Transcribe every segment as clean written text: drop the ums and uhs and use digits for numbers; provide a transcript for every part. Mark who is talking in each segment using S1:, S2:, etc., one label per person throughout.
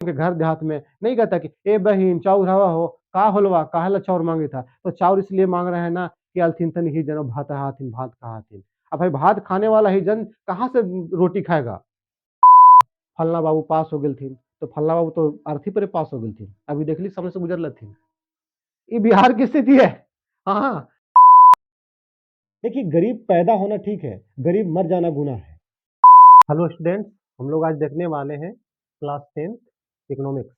S1: के घर देहात में नहीं कहता कि ए बहिन चाउर हवा हो का होलवा काहेला चाउर मांगी था, तो चाउर इसलिए मांग रहे हैं ना कि अलथिन तन ही जनो भात हाथिन भात कहाथिन। अब भाई भात खाने वाला ही जन कहाँ से रोटी खाएगा। फलना बाबू पास हो गेलथिन, तो फलना बाबू तो अर्थी पर पास हो गेलथिन, अभी देखली समय से गुजर लथिन। ये बिहार की स्थिति है। हाँ, देखिए गरीब पैदा होना ठीक है, गरीब मर जाना गुनाह है। हेलो स्टूडेंट्स, हम लोग आज देखने वाले हैं क्लास 10 इकोनॉमिक्स।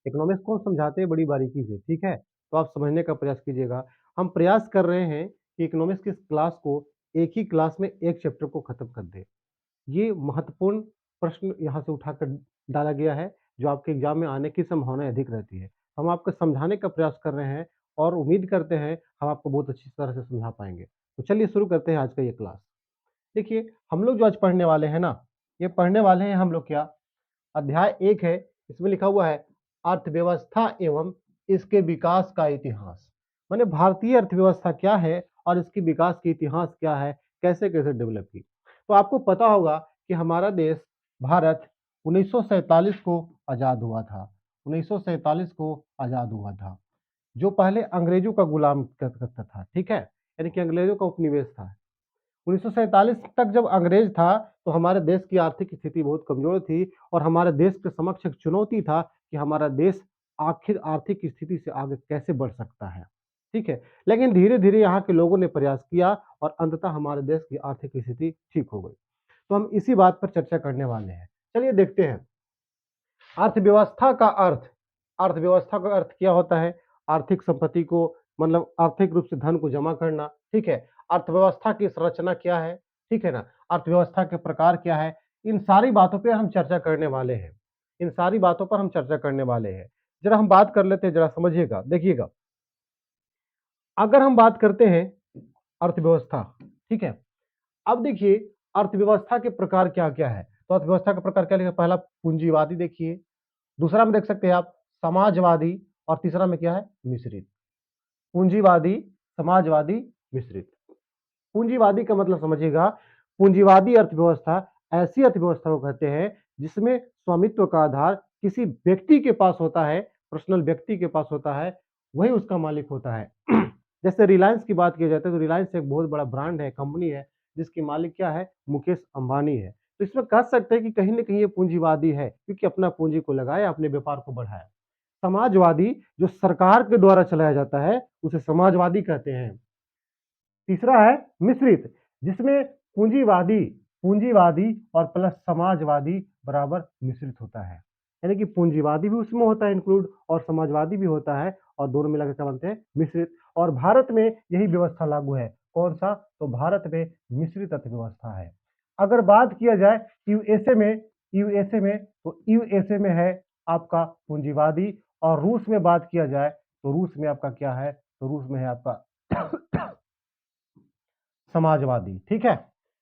S1: इकोनॉमिक्स को हम समझाते हैं बड़ी बारीकी से, ठीक है, तो आप समझने का प्रयास कीजिएगा। हम प्रयास कर रहे हैं कि इकोनॉमिक्स की इस क्लास को एक ही क्लास में एक चैप्टर को खत्म कर दे। ये महत्वपूर्ण प्रश्न यहाँ से उठाकर डाला गया है जो आपके एग्जाम में आने की संभावना अधिक रहती है। हम आपको समझाने का प्रयास कर रहे हैं और उम्मीद करते हैं हम आपको बहुत अच्छी तरह से समझा पाएंगे। तो चलिए शुरू करते हैं आज का ये क्लास। देखिए हम लोग जो आज पढ़ने वाले हैं ना, ये पढ़ने वाले हैं हम लोग क्या, अध्याय 1 है, इसमें लिखा हुआ है अर्थव्यवस्था एवं इसके विकास का इतिहास। माने भारतीय अर्थव्यवस्था क्या है और इसकी विकास की इतिहास क्या है, कैसे कैसे डेवलप की। तो आपको पता होगा कि हमारा देश भारत 1947 को आजाद हुआ था। 1947 को आजाद हुआ था, जो पहले अंग्रेजों का गुलाम करता था, ठीक है, यानी कि अंग्रेजों का उपनिवेश था। 1947 तक जब अंग्रेज था तो हमारे देश की आर्थिक स्थिति बहुत कमजोर थी और हमारे देश के समक्ष एक चुनौती था कि हमारा देश आखिर आर्थिक स्थिति से आगे कैसे बढ़ सकता है, ठीक है। लेकिन धीरे धीरे यहाँ के लोगों ने प्रयास किया और अंततः हमारे देश की आर्थिक स्थिति ठीक हो गई। तो हम इसी बात पर चर्चा करने वाले हैं। चलिए देखते हैं अर्थव्यवस्था का अर्थ। अर्थव्यवस्था का अर्थ क्या होता है, आर्थिक संपत्ति को मतलब आर्थिक रूप से धन को जमा करना, ठीक है। अर्थव्यवस्था की संरचना क्या है, ठीक है ना, अर्थव्यवस्था के प्रकार क्या है, इन सारी बातों पे हम चर्चा करने वाले हैं। इन सारी बातों पर हम चर्चा करने वाले हैं। जरा हम बात कर लेते हैं, जरा समझिएगा, देखिएगा। अगर हम बात करते हैं अर्थव्यवस्था, ठीक है, अब देखिए अर्थव्यवस्था के प्रकार क्या क्या है। तो अर्थव्यवस्था का प्रकार क्या लिखा, पहला पूंजीवादी देखिए, दूसरा में देख सकते हैं आप समाजवादी, और तीसरा में क्या है, मिश्रित। पूंजीवादी, समाजवादी, मिश्रित। पूंजीवादी का मतलब समझिएगा, पूंजीवादी अर्थव्यवस्था ऐसी अर्थव्यवस्था को कहते हैं जिसमें स्वामित्व का आधार किसी व्यक्ति के पास होता है, पर्सनल व्यक्ति के पास होता है, वही उसका मालिक होता है। जैसे रिलायंस की बात की जाती है तो रिलायंस एक बहुत बड़ा ब्रांड है, कंपनी है, जिसकी मालिक क्या है, मुकेश अंबानी है। तो इसमें कह सकते हैं कि कहीं ना कहीं ये पूंजीवादी है, क्योंकि अपना पूंजी को लगाया, अपने व्यापार को बढ़ाया। समाजवादी जो सरकार के द्वारा चलाया जाता है उसे समाजवादी कहते हैं। तीसरा है मिश्रित, जिसमें पूंजीवादी पूंजीवादी और प्लस समाजवादी बराबर मिश्रित होता है, यानी कि पूंजीवादी भी उसमें होता है इंक्लूड और समाजवादी भी होता है, और दोनों मिलाकर क्या बनते हैं, मिश्रित। और भारत में यही व्यवस्था लागू है, कौन सा, तो भारत में मिश्रित अर्थव्यवस्था है। अगर बात किया जाए यूएसए में तो यूएसए में है आपका पूंजीवादी, और रूस में बात किया जाए तो रूस में आपका क्या है, तो रूस में है आपका समाजवादी, ठीक है।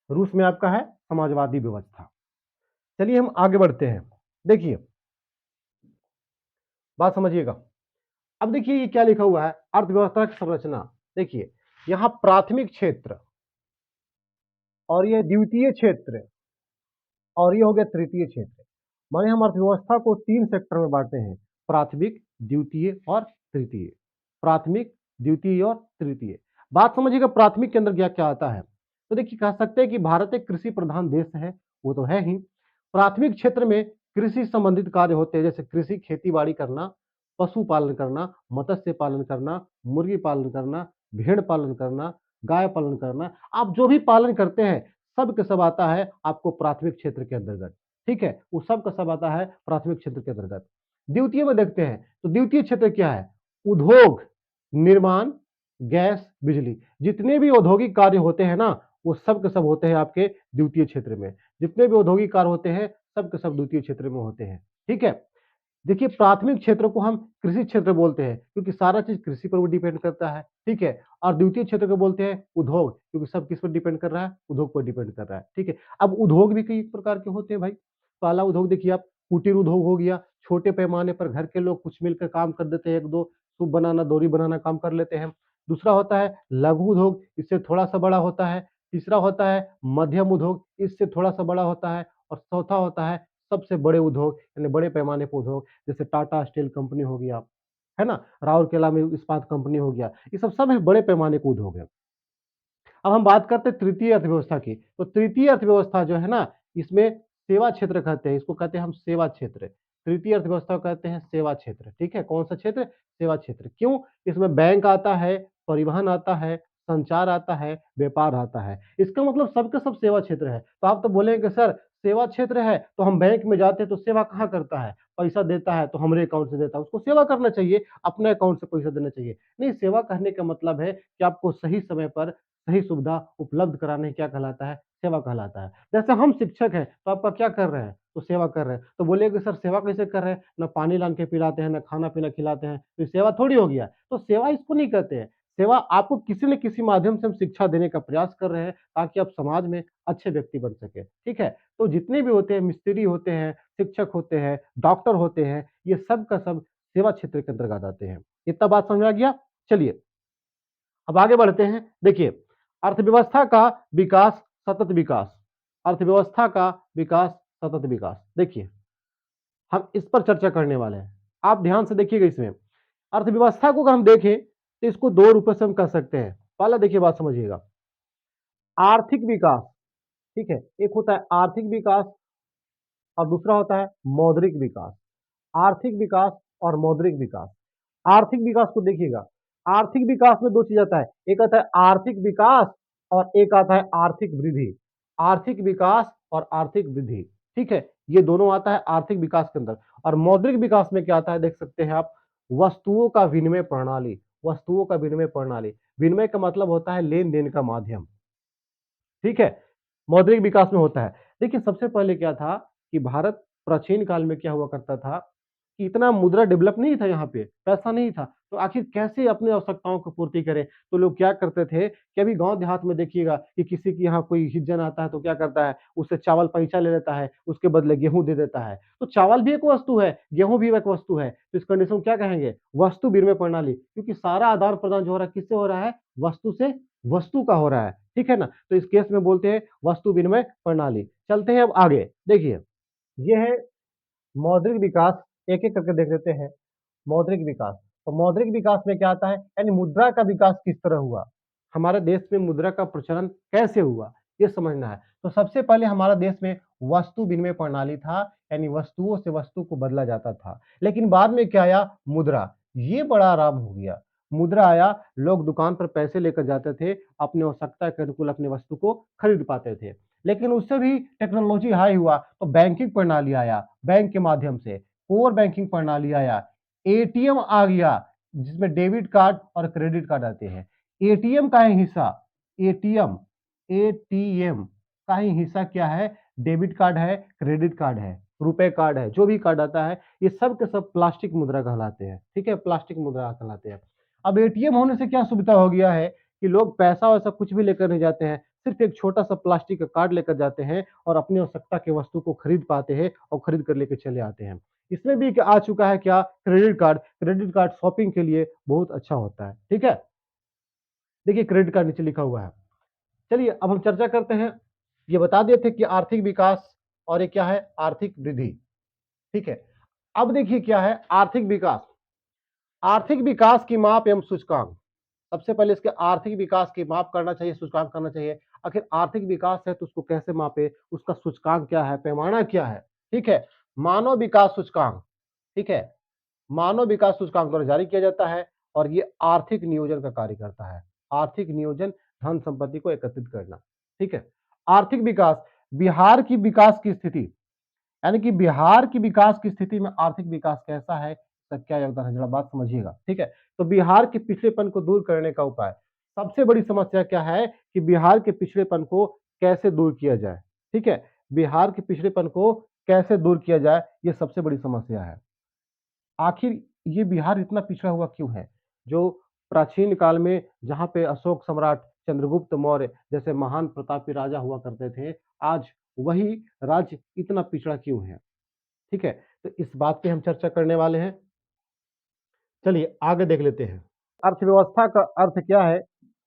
S1: रूस में आपका है समाजवादी व्यवस्था। चलिए हम आगे बढ़ते हैं। देखिए बात समझिएगा। अब देखिए ये क्या लिखा हुआ है, अर्थव्यवस्था की संरचना। देखिए यहां प्राथमिक क्षेत्र, और ये द्वितीय क्षेत्र, और ये हो गया तृतीय क्षेत्र। माने हम अर्थव्यवस्था को 3 सेक्टर में बांटते हैं, प्राथमिक, द्वितीय और तृतीय। प्राथमिक, द्वितीय और तृतीय। बात समझिएगा प्राथमिक के अंदर क्या क्या आता है। तो देखिए कह सकते हैं कि भारत एक कृषि प्रधान देश है, वो तो है ही। प्राथमिक क्षेत्र में कृषि संबंधित कार्य होते हैं, जैसे कृषि, खेती बाड़ी करना, पशुपालन करना, मत्स्य पालन करना, मुर्गी पालन करना, भेड़ पालन करना, गाय पालन करना। आप जो भी पालन करते हैं सब के सब आता है आपको प्राथमिक क्षेत्र के अंतर्गत, ठीक है, वो सब का सब आता है प्राथमिक क्षेत्र के अंतर्गत। द्वितीय में देखते हैं तो द्वितीय क्षेत्र क्या है, उद्योग, निर्माण, गैस, बिजली, जितने भी औद्योगिक कार्य होते हैं ना वो सब के सब होते हैं आपके द्वितीय क्षेत्र में। जितने भी औद्योगिक कार्य होते हैं सब के सब द्वितीय क्षेत्र में होते हैं, ठीक है। देखिए प्राथमिक क्षेत्र को हम कृषि क्षेत्र बोलते हैं क्योंकि सारा चीज कृषि पर डिपेंड करता है, ठीक है। और द्वितीय क्षेत्र को बोलते हैं उद्योग, क्योंकि सब किस पर डिपेंड कर रहा है, उद्योग पर डिपेंड कर रहा है, ठीक है। अब उद्योग भी कई प्रकार के होते हैं भाई। पहला उद्योग देखिए आप, कुटीर उद्योग हो गया, छोटे पैमाने पर घर के लोग कुछ मिलकर काम कर देते हैं, एक दो सूप बनाना, डोरी बनाना काम कर लेते हैं। दूसरा होता है लघु उद्योग, इससे थोड़ा सा बड़ा होता है। तीसरा होता है मध्यम उद्योग, इससे थोड़ा सा बड़ा होता है। और चौथा होता है सबसे बड़े उद्योग यानी बड़े पैमाने पे उद्योग जैसे टाटा स्टील कंपनी हो गया, है ना? राउरकेला में इस्पात कंपनी हो गया, ये सब है बड़े पैमाने के उद्योग है। अब हम बात करते हैं तृतीय अर्थव्यवस्था की, तो तृतीय अर्थव्यवस्था जो है ना, इसमें सेवा क्षेत्र कहते हैं, इसको कहते हैं हम सेवा क्षेत्र। तृतीय अर्थव्यवस्था को कहते हैं सेवा क्षेत्र, ठीक है? कौन सा क्षेत्र? सेवा क्षेत्र। क्यों? इसमें बैंक आता है, परिवहन आता है, संचार आता है, व्यापार आता है। इसका मतलब सब के सब सेवा क्षेत्र है। तो आप तो बोलेंगे कि सर सेवा क्षेत्र है, तो हम बैंक में जाते हैं तो सेवा कहाँ करता है? पैसा देता है तो हमारे अकाउंट से देता है, उसको सेवा करना चाहिए, अपने अकाउंट से पैसा देना चाहिए। नहीं, सेवा करने का मतलब है कि आपको सही समय पर सही सुविधा उपलब्ध कराने क्या कहलाता है? सेवा कहलाता है। जैसे हम शिक्षक हैं, तो आपका क्या कर रहे हैं? तो सेवा कर रहे हैं। तो बोलिए कि सर सेवा कैसे कर रहे हैं? ना पानी लान के पिलाते हैं, ना खाना-पीना खिलाते हैं, तो ये सेवा थोड़ी हो गया। तो सेवा इसको नहीं कहते हैं। सेवा आपको किसी न किसी माध्यम से हम शिक्षा देने का प्रयास कर रहे हैं, ताकि आप समाज में अच्छे व्यक्ति बन सकें, ठीक है? तो जितने भी होते हैं, मिस्त्री होते हैं, शिक्षक होते हैं, डॉक्टर होते हैं, ये सब का सब सेवा क्षेत्र के अंतर्गत आते हैं। इतना बात समझ में आ गया? चलिए अब आगे बढ़ते हैं। देखिए, अर्थव्यवस्था का विकास, सतत विकास। अर्थव्यवस्था का विकास, सतत विकास। देखिए, हम इस पर चर्चा करने वाले हैं। आप ध्यान से देखिएगा इसमें। अर्थव्यवस्था को अगर हम देखें, तो इसको 2 रूपों से हम कह सकते हैं। पहला देखिए बात समझिएगा। आर्थिक विकास, ठीक है? एक होता है आर्थिक विकास और दूसरा होता है मौद्रिक विकास। आर्थिक विकास और मौद्रिक विकास। आर्थिक विकास को देखिएगा, आर्थिक विकास में 2 चीज़ आता है, एक आता है आर्थिक विकास और एक आता है आर्थिक वृद्धि। आर्थिक विकास और आर्थिक वृद्धि, ठीक है? ये दोनों आता है आर्थिक विकास के अंदर और मौद्रिक विकास में क्या आता है देख सकते हैं आप, वस्तुओं का विनिमय प्रणाली, वस्तुओं का विनिमय प्रणाली। विनिमय का मतलब होता है लेन-देन का माध्यम, ठीक है? मौद्रिक विकास में होता है। देखिए सबसे पहले क्या था कि भारत प्राचीन काल में क्या हुआ करता था कि इतना मुद्रा डेवलप नहीं था यहाँ पे, पैसा नहीं था, तो आखिर कैसे अपनी आवश्यकताओं को पूर्ति करें? तो लोग क्या करते थे कि अभी गाँव देहात में देखिएगा कि किसी के यहाँ कोई हिज्जन आता है तो क्या करता है, उससे चावल पैंचा ले लेता है, उसके बदले गेहूँ दे देता है। तो चावल भी एक वस्तु है, गेहूँ भी एक वस्तु है, तो इस कंडीशन में क्या कहेंगे? वस्तु विनिमय प्रणाली, क्योंकि सारा आदान-प्रदान जो हो रहा है किससे हो रहा है? वस्तु से वस्तु का हो रहा है, ठीक है ना? तो इस केस में बोलते हैं वस्तु विनिमय प्रणाली। चलते हैं अब आगे, देखिए, ये है मौद्रिक विकास, एक-एक करके देख लेते हैं। मौद्रिक विकास, तो मौद्रिक विकास में क्या आता है? यानी मुद्रा का विकास किस तरह हुआ? हमारे देश में मुद्रा का प्रचलन कैसे हुआ? ये समझना है। तो सबसे पहले हमारा देश में वस्तु विनिमय प्रणाली था, यानी वस्तुओं से वस्तु को बदला जाता था। लेकिन बाद में क्या आया? मुद्रा। ये बड़ा आराम हो गया। मुद्रा आया, लोग दुकान पर पैसे लेकर जाते थे, अपनी आवश्यकता के अनुकूल अपनी वस्तु को खरीद पाते थे। लेकिन उससे भी टेक्नोलॉजी हाई हुआ, तो बैंकिंग प्रणाली आया, बैंक के माध्यम से, कोर बैंकिंग प्रणाली आया, एटीएम आ गया, जिसमें डेबिट कार्ड और क्रेडिट कार्ड आते हैं। एटीएम का ही हिस्सा, एटीएम, एटीएम का ही हिस्सा क्या है? डेबिट कार्ड है, क्रेडिट कार्ड है, रुपए कार्ड है, जो भी कार्ड आता है, ये सब के सब प्लास्टिक मुद्रा कहलाते हैं, ठीक है? प्लास्टिक मुद्रा कहलाते हैं। अब एटीएम होने से क्या सुविधा हो गया है कि लोग पैसा-वैसा कुछ भी लेकर नहीं जाते हैं, सिर्फ एक छोटा-सा प्लास्टिक का कार्ड लेकर जाते हैं और अपनी आवश्यकता की वस्तु को खरीद पाते हैं और खरीद कर लेके चले आते हैं। इसमें भी एक आ चुका है क्या? क्रेडिट कार्ड शॉपिंग के लिए बहुत अच्छा होता है, ठीक है? देखिए क्रेडिट कार्ड नीचे लिखा हुआ है। चलिए अब हम चर्चा करते हैं। ये बता दिए थे कि आर्थिक विकास और ये क्या है? आर्थिक वृद्धि, ठीक है? अब देखिए क्या है आर्थिक विकास। आर्थिक विकास की माप एवं सूचकांक। सबसे पहले इसके आर्थिक विकास की माप करना चाहिए, सूचकांक करना चाहिए। आखिर आर्थिक विकास है तो उसको कैसे मापे? उसका सूचकांक क्या है? पैमाना क्या है? ठीक है? मानव विकास सूचकांक, ठीक है? मानव विकास सूचकांक द्वारा जारी किया जाता है और ये आर्थिक नियोजन का कार्य करता है। आर्थिक नियोजन, धन संपत्ति को एकत्रित करना, ठीक है? आर्थिक विकास, बिहार की विकास की स्थिति, यानी कि बिहार की विकास की स्थिति में आर्थिक विकास कैसा है, इसका क्या योगदान है, जरा बात समझिएगा, ठीक है? तो बिहार के पिछड़ेपन को दूर करने का उपाय, सबसे बड़ी समस्या क्या है कि बिहार के पिछड़ेपन को कैसे दूर किया जाए, ठीक है? बिहार के पिछड़ेपन को कैसे दूर किया जाए, ये सबसे बड़ी समस्या है। आखिर ये बिहार इतना पिछड़ा हुआ क्यों है? जो प्राचीन काल में जहाँ पे अशोक सम्राट, चंद्रगुप्त मौर्य जैसे महान प्रतापी राजा हुआ करते थे, आज वही राज्य इतना पिछड़ा क्यों है? ठीक है? तो इस बात पे हम चर्चा करने वाले हैं। चलिए आगे देख लेते हैं। अर्थव्यवस्था का अर्थ क्या है?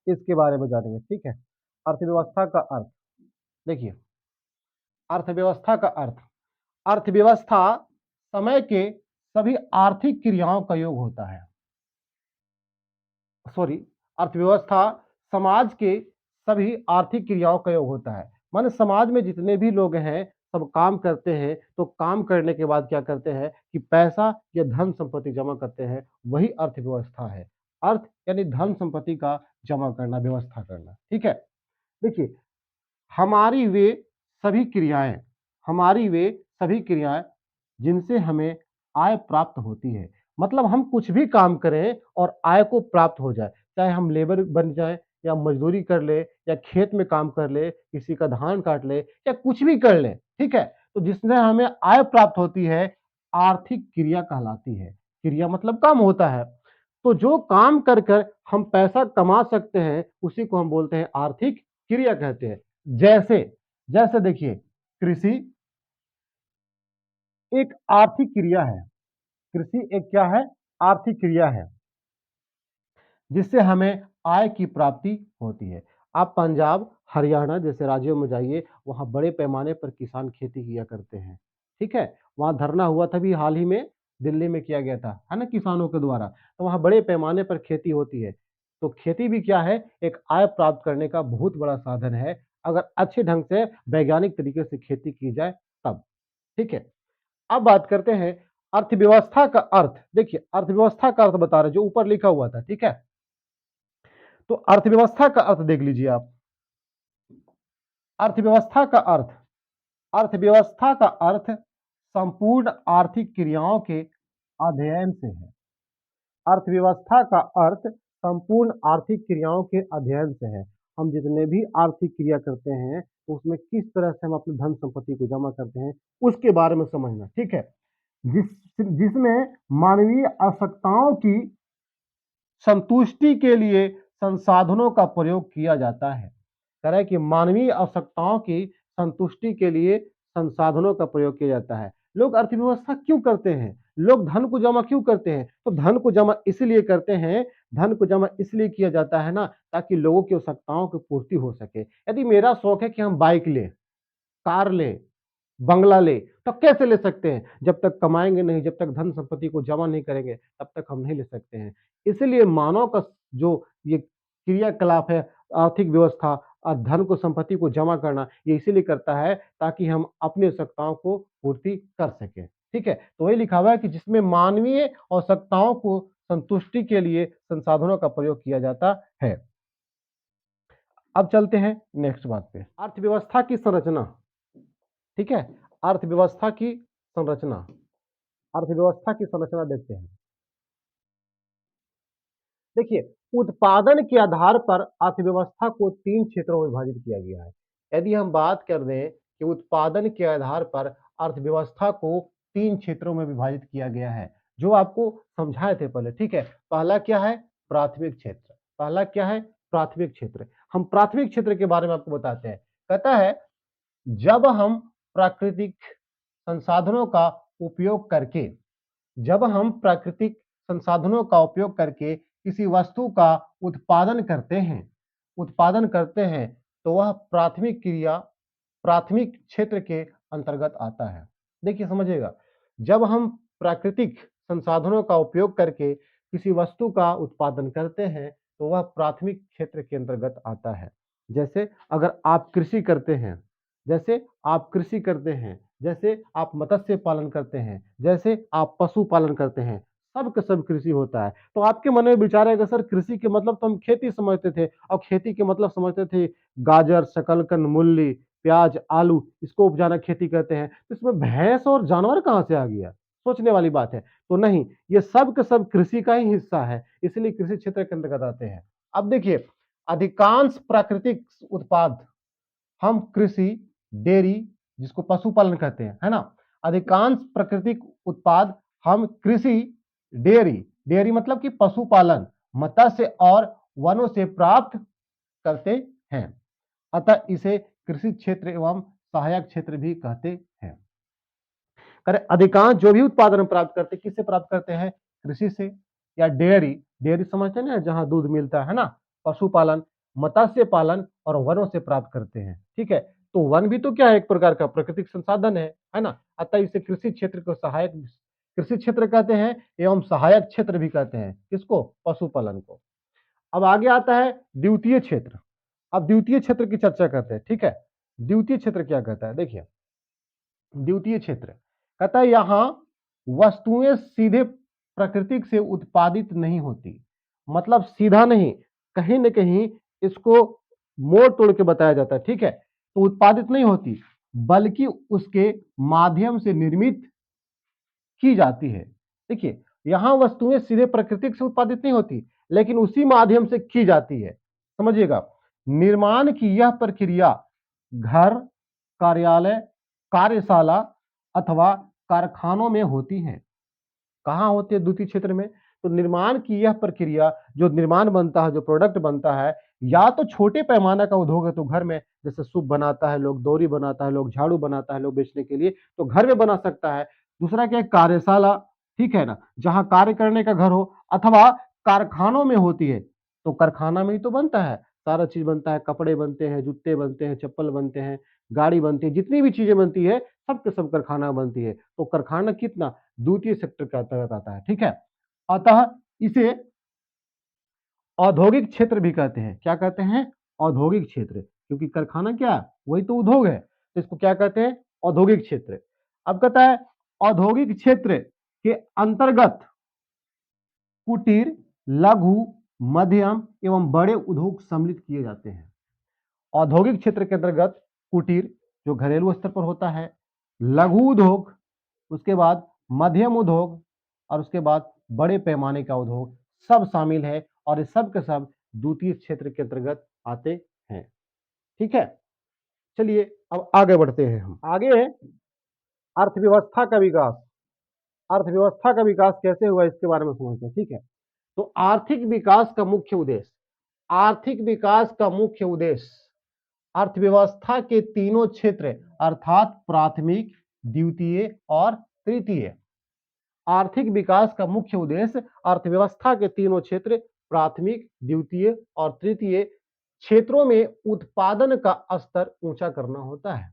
S1: इसके बारे में जानेंगे, ठीक है? अर्थव्यवस्था का अर्थ, देखिए, अर्थव्यवस्था का अर्थ अर्थव्यवस्था समय के सभी आर्थिक क्रियाओं का योग होता है। सॉरी, अर्थव्यवस्था समाज के सभी आर्थिक क्रियाओं का योग होता है। माने समाज में जितने भी लोग हैं, सब काम करते हैं, तो काम करने के बाद क्या करते हैं कि पैसा या धन संपत्ति जमा करते हैं, वही अर्थव्यवस्था है। अर्थ यानी धन संपत्ति का जमा करना, व्यवस्था करना, ठीक है? देखिए, हमारी वे सभी क्रियाएँ हमारी वे सभी क्रियाएँ जिनसे हमें आय प्राप्त होती है। मतलब हम कुछ भी काम करें और आय को प्राप्त हो जाए, चाहे हम लेबर बन जाएँ या मज़दूरी कर लें या खेत में काम कर लें, किसी का धान काट लें या कुछ भी कर लें, ठीक है? तो जिससे हमें आय प्राप्त होती है, आर्थिक क्रिया कहलाती है। क्रिया मतलब काम होता है। तो जो काम कर कर हम पैसा कमा सकते हैं, उसी को हम बोलते हैं आर्थिक क्रिया कहते हैं। जैसे जैसे देखिए, कृषि एक आर्थिक क्रिया है। कृषि एक क्या है? आर्थिक क्रिया है, जिससे हमें आय की प्राप्ति होती है। आप पंजाब, हरियाणा जैसे राज्यों में जाइए, वहाँ बड़े पैमाने पर किसान खेती किया करते हैं, ठीक है? वहाँ धरना हुआ था अभी हाल ही में, दिल्ली में किया गया था, है ना? किसानों के द्वारा, तो वहाँ बड़े पैमाने पर खेती होती है। तो खेती भी क्या है? एक आय प्राप्त करने का बहुत बड़ा साधन है, अगर अच्छे ढंग से वैज्ञानिक तरीके से खेती की जाए तब, ठीक है? अब बात करते हैं अर्थव्यवस्था का अर्थ। देखिए, अर्थव्यवस्था का अर्थ बता रहे हैं, जो ऊपर लिखा हुआ था, ठीक है? तो अर्थव्यवस्था का अर्थ देख लीजिए आप। अर्थव्यवस्था का अर्थ अर्थव्यवस्था का अर्थ संपूर्ण आर्थिक क्रियाओं के अध्ययन से है। अर्थव्यवस्था का अर्थ संपूर्ण आर्थिक क्रियाओं के अध्ययन से है। हम जितने भी आर्थिक क्रिया करते हैं, तो उसमें किस तरह से हम अपनी धन संपत्ति को जमा करते हैं, उसके बारे में समझना, ठीक है? जिस जिसमें मानवीय आवश्यकताओं की संतुष्टि के लिए संसाधनों का प्रयोग किया जाता है। कह रहा है कि मानवीय आवश्यकताओं की संतुष्टि के लिए संसाधनों का प्रयोग किया जाता है। लोग अर्थव्यवस्था क्यों करते हैं? लोग धन को जमा क्यों करते हैं? तो धन को जमा इसलिए करते हैं, धन को जमा इसलिए किया जाता है ना, ताकि लोगों की आवश्यकताओं की पूर्ति हो सके। यदि मेरा शौक है कि हम बाइक लें, कार लें, बंगला ले, तो कैसे ले सकते हैं? जब तक कमाएँगे नहीं, जब तक धन संपत्ति को जमा नहीं करेंगे, तब तक हम नहीं ले सकते हैं। इसीलिए मानव का जो ये क्रियाकलाप है, आर्थिक व्यवस्था धन को, संपत्ति को जमा करना, ये इसीलिए करता है ताकि हम अपनी आवश्यकताओं को पूर्ति कर सकें। ठीक है? तो वही लिखा हुआ है कि जिसमें मानवीय आवश्यकताओं को संतुष्टि के लिए संसाधनों का प्रयोग किया जाता है। अब चलते हैं नेक्स्ट बात पे। अर्थव्यवस्था की संरचना, ठीक है? अर्थव्यवस्था की संरचना अर्थव्यवस्था की संरचना देखते हैं। देखिए, उत्पादन के आधार पर अर्थव्यवस्था को 3 क्षेत्रों में विभाजित किया गया है। यदि हम बात कर दें कि उत्पादन के आधार पर अर्थव्यवस्था को 3 क्षेत्रों में विभाजित किया गया है, जो आपको समझाए थे पहले, ठीक है? पहला क्या है? प्राथमिक क्षेत्र। पहला क्या है? प्राथमिक क्षेत्र। हम प्राथमिक क्षेत्र के बारे में आपको बताते हैं। कहता है, जब हम प्राकृतिक संसाधनों का उपयोग करके जब हम प्राकृतिक संसाधनों का उपयोग करके किसी वस्तु का उत्पादन करते हैं, तो वह प्राथमिक क्रिया प्राथमिक क्षेत्र के अंतर्गत आता है। देखिए, समझिएगा, जब हम प्राकृतिक संसाधनों का उपयोग करके किसी वस्तु का उत्पादन करते हैं, तो वह प्राथमिक क्षेत्र के अंतर्गत आता है। जैसे अगर आप कृषि करते हैं जैसे आप मत्स्य पालन करते हैं, जैसे आप पशु पालन करते हैं, सब का सब कृषि होता है। तो आपके मन में विचार आएगा, सर कृषि के मतलब तो हम खेती समझते थे और खेती के मतलब समझते थे गाजर, शकलकंद, मूली, प्याज, आलू, इसको उपजाना खेती कहते हैं। तो इसमें भैंस और जानवर कहाँ से आ गया? सोचने वाली बात है। तो नहीं, ये सब का सब कृषि का ही हिस्सा है, इसलिए कृषि क्षेत्र के अंतर्गत आते हैं। अब देखिए, अधिकांश प्राकृतिक उत्पाद हम कृषि, डेयरी, जिसको पशुपालन कहते हैं, है ना? अधिकांश प्राकृतिक उत्पाद हम कृषि, डेयरी डेयरी मतलब कि पशुपालन, मत्स्य और वनों से प्राप्त करते हैं। अतः इसे कृषि क्षेत्र एवं सहायक क्षेत्र भी कहते हैं। करें, अधिकांश जो भी उत्पादन हम प्राप्त करते हैं, किससे प्राप्त करते हैं? कृषि से, या डेयरी डेयरी समझते हैं ना, जहां दूध मिलता है ना? पशुपालन, मत्स्य पालन और वनों से प्राप्त करते हैं। ठीक है? तो वन भी तो क्या है, एक प्रकार का प्राकृतिक संसाधन है ना। अतः इसे कृषि क्षेत्र को सहायक कृषि क्षेत्र कहते हैं एवं सहायक क्षेत्र भी कहते हैं। किसको? पशुपालन को। अब आगे आता है द्वितीय क्षेत्र। अब द्वितीय क्षेत्र की चर्चा करते हैं, ठीक है। द्वितीय क्षेत्र क्या कहता है, देखिए द्वितीय क्षेत्र कहता है यहां वस्तुएं सीधे प्रकृति से उत्पादित नहीं होती, मतलब सीधा नहीं, कहीं न कहीं इसको मोड़ तोड़ के बताया जाता है, ठीक है। तो उत्पादित नहीं होती बल्कि उसके माध्यम से निर्मित की जाती है। देखिए यहां वस्तुएं सीधे प्राकृतिक से उत्पादित नहीं होती, लेकिन उसी माध्यम से की जाती है। समझिएगा, निर्माण की यह प्रक्रिया घर, कार्यालय, कार्यशाला अथवा कारखानों में होती है। कहाँ होती है? द्वितीय क्षेत्र में। तो निर्माण की यह प्रक्रिया, जो निर्माण बनता है, जो प्रोडक्ट बनता है, या तो छोटे पैमाने का उद्योग है तो घर में, जैसे सूप बनाता है लोग, डोरी बनाता है लोग, झाड़ू बनाता है लोग बेचने के लिए, तो घर में बना सकता है। दूसरा क्या है? कार्यशाला, ठीक है ना, जहां कार्य करने का घर हो, अथवा कारखानों में होती है, तो कारखाना में ही तो बनता है, सारा चीज बनता है, कपड़े बनते हैं, जूते बनते हैं, चप्पल बनते हैं, गाड़ी बनती है, जितनी भी चीजें बनती है सब के सब कारखाना बनती है। तो कारखाना कितना? द्वितीय सेक्टर के अंतर्गत आता है, ठीक है। अतः इसे औद्योगिक क्षेत्र भी कहते हैं। क्या कहते हैं? औद्योगिक क्षेत्र, क्योंकि कारखाना क्या है? वही तो उद्योग है, तो इसको क्या कहते हैं? औद्योगिक क्षेत्र। अब कहता है औद्योगिक क्षेत्र के अंतर्गत कुटीर, लघु, मध्यम एवं बड़े उद्योग सम्मिलित किए जाते हैं। औद्योगिक क्षेत्र के अंतर्गत कुटीर, जो घरेलू स्तर पर होता है, लघु उद्योग, उसके बाद मध्यम उद्योग और उसके बाद बड़े पैमाने का उद्योग सब शामिल है, और ये सब के सब द्वितीय क्षेत्र के अंतर्गत आते हैं, ठीक है। चलिए अब आगे बढ़ते हैं। हम आगे है अर्थव्यवस्था का विकास। अर्थव्यवस्था का विकास कैसे हुआ इसके बारे में समझते हैं, ठीक है। तो आर्थिक विकास का मुख्य उद्देश्य, आर्थिक विकास का मुख्य उद्देश्य अर्थव्यवस्था के तीनों क्षेत्र अर्थात प्राथमिक, द्वितीय और तृतीय। आर्थिक विकास का मुख्य उद्देश्य अर्थव्यवस्था के तीनों क्षेत्र प्राथमिक, द्वितीय और तृतीय क्षेत्रों में उत्पादन का स्तर ऊंचा करना होता है।